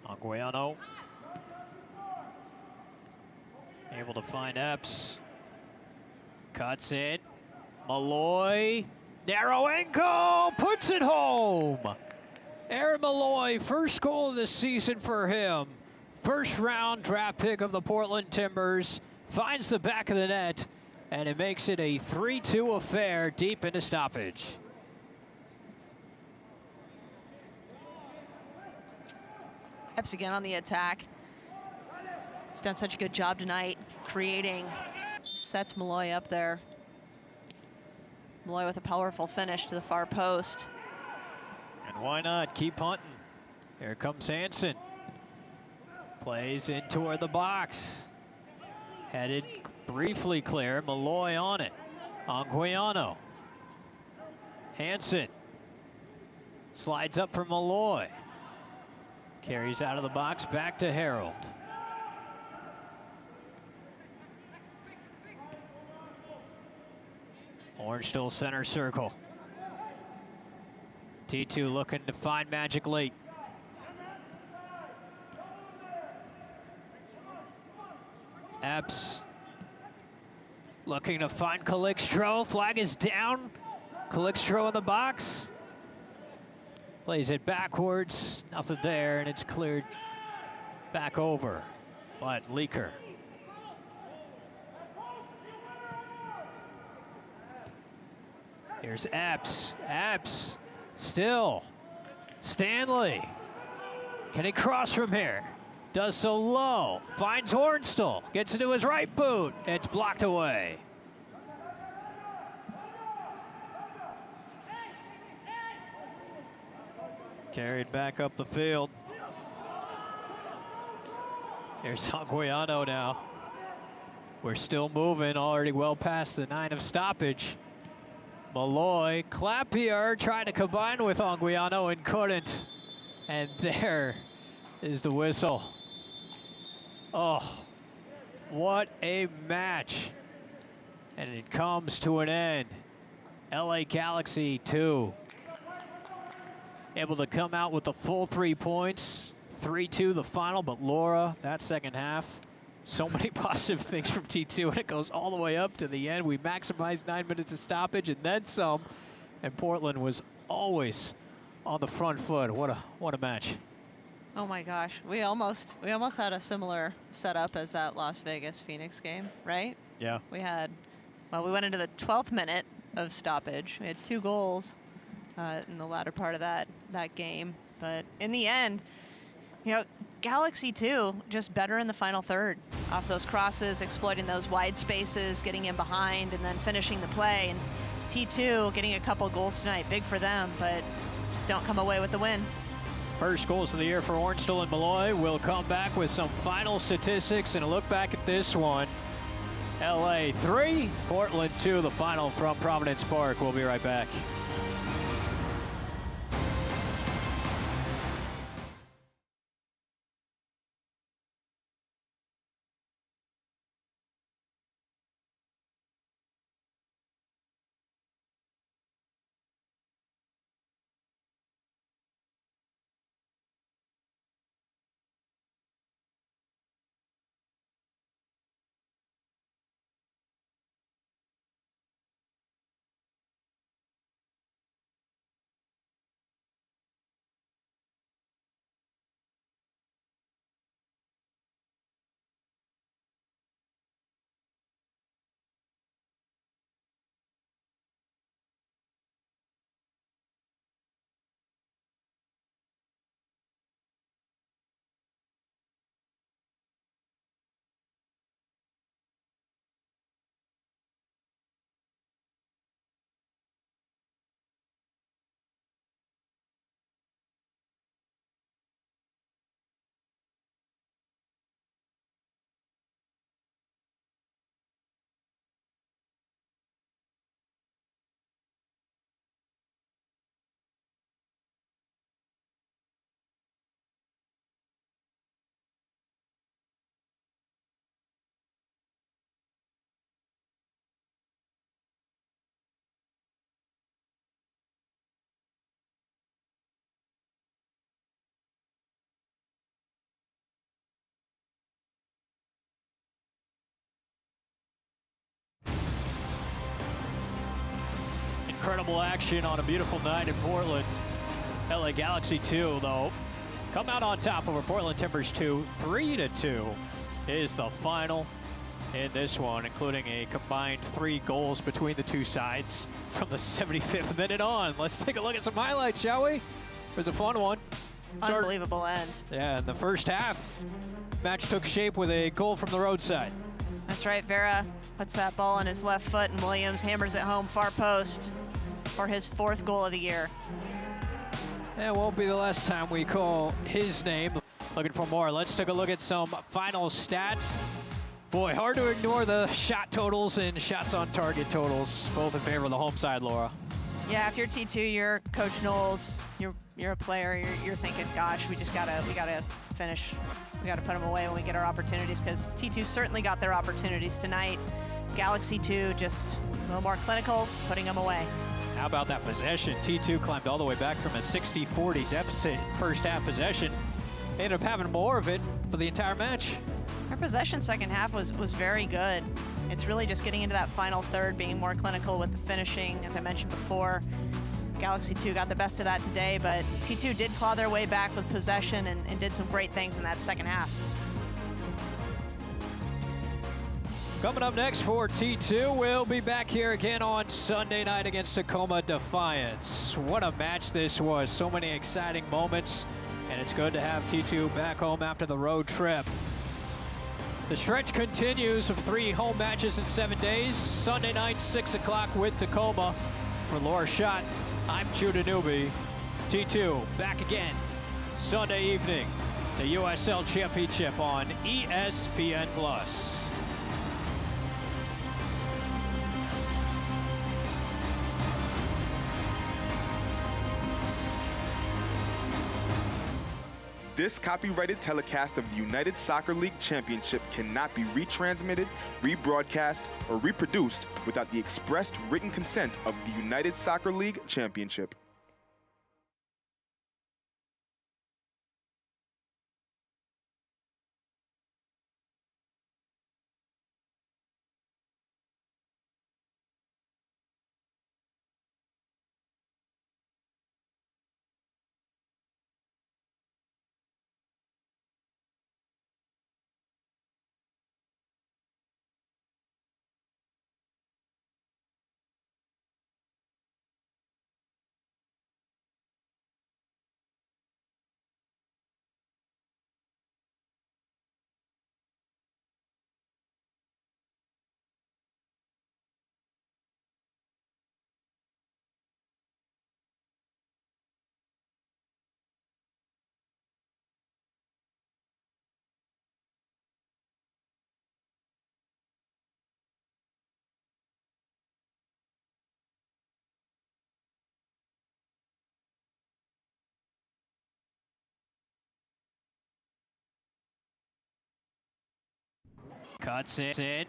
Anguiano able to find Epps. Cuts in. Malloy. Narrow ankle. Puts it home. Aaron Malloy, first goal of the season for him. First round draft pick of the Portland Timbers. Finds the back of the net. And it makes it a 3-2 affair deep into stoppage. Epps again on the attack. He's done such a good job tonight creating. Sets Malloy up there. Malloy with a powerful finish to the far post. And why not keep hunting? Here comes Hansen. Plays in toward the box. Headed briefly clear. Malloy on it. Anguiano. Hansen. Slides up for Malloy. Carries out of the box, back to Harold. Orange still center circle. T2 looking to find magic late. Epps looking to find Calixtro. Flag is down. Calixtro in the box. Plays it backwards, nothing there, and it's cleared back over. But Leaker. Here's Epps. Epps still. Stanley. Can he cross from here? Does so low. Finds Hornstall. Gets into his right boot. It's blocked away. Carried back up the field. Here's Anguiano now. We're still moving, already well past the 9 of stoppage. Malloy, Clapier tried to combine with Anguiano and couldn't. And there is the whistle. Oh, what a match. And it comes to an end. LA Galaxy 2. Able to come out with the full 3 points. 3-2 the final, but Laura, that second half. So many positive things from T2, and it goes all the way up to the end. We maximized 9 minutes of stoppage and then some. And Portland was always on the front foot. What a match. Oh my gosh, we almost had a similar setup as that Las Vegas Phoenix game, right? Yeah. We went into the 12th minute of stoppage. We had 2 goals in the latter part of that game. But in the end, Galaxy 2 just better in the final third. Off those crosses, exploiting those wide spaces, getting in behind, and then finishing the play. And T2 getting a couple goals tonight, big for them, but just don't come away with the win. First goals of the year for Ornstall and Malloy. We'll come back with some final statistics and a look back at this one. LA 3, Portland 2, the final from Providence Park. We'll be right back. Incredible action on a beautiful night in Portland. LA Galaxy 2, though, come out on top over Portland Timbers 2. 3-2 is the final in this one, including a combined 3 goals between the two sides from the 75th minute on. Let's take a look at some highlights, shall we? It was a fun one. Unbelievable end. Yeah, in the first half, match took shape with a goal from the roadside. That's right, Vera puts that ball on his left foot, and Williams hammers it home far post for his 4th goal of the year. It won't be the last time we call his name. Looking for more. Let's take a look at some final stats. Boy, hard to ignore the shot totals and shots on target totals, both in favor of the home side, Laura. Yeah, if you're T2, you're Coach Knowles, you're a player, you're thinking, gosh, we gotta finish. We gotta put them away when we get our opportunities, because T2 certainly got their opportunities tonight. Galaxy 2 just a little more clinical, putting them away. How about that possession? T2 climbed all the way back from a 60-40 deficit first half possession. They ended up having more of it for the entire match. Our possession second half was very good. It's really just getting into that final third, being more clinical with the finishing, as I mentioned before. Galaxy 2 got the best of that today, but T2 did claw their way back with possession and did some great things in that second half. Coming up next for T2, we'll be back here again on Sunday night against Tacoma Defiance. What a match this was. So many exciting moments, and it's good to have T2 back home after the road trip. The stretch continues of 3 home matches in 7 days. Sunday night, 6 o'clock with Tacoma. For Laura Schott, I'm Judah Newby. T2 back again Sunday evening. The USL Championship on ESPN+. This copyrighted telecast of the United Soccer League Championship cannot be retransmitted, rebroadcast, or reproduced without the expressed written consent of the United Soccer League Championship. Cuts it.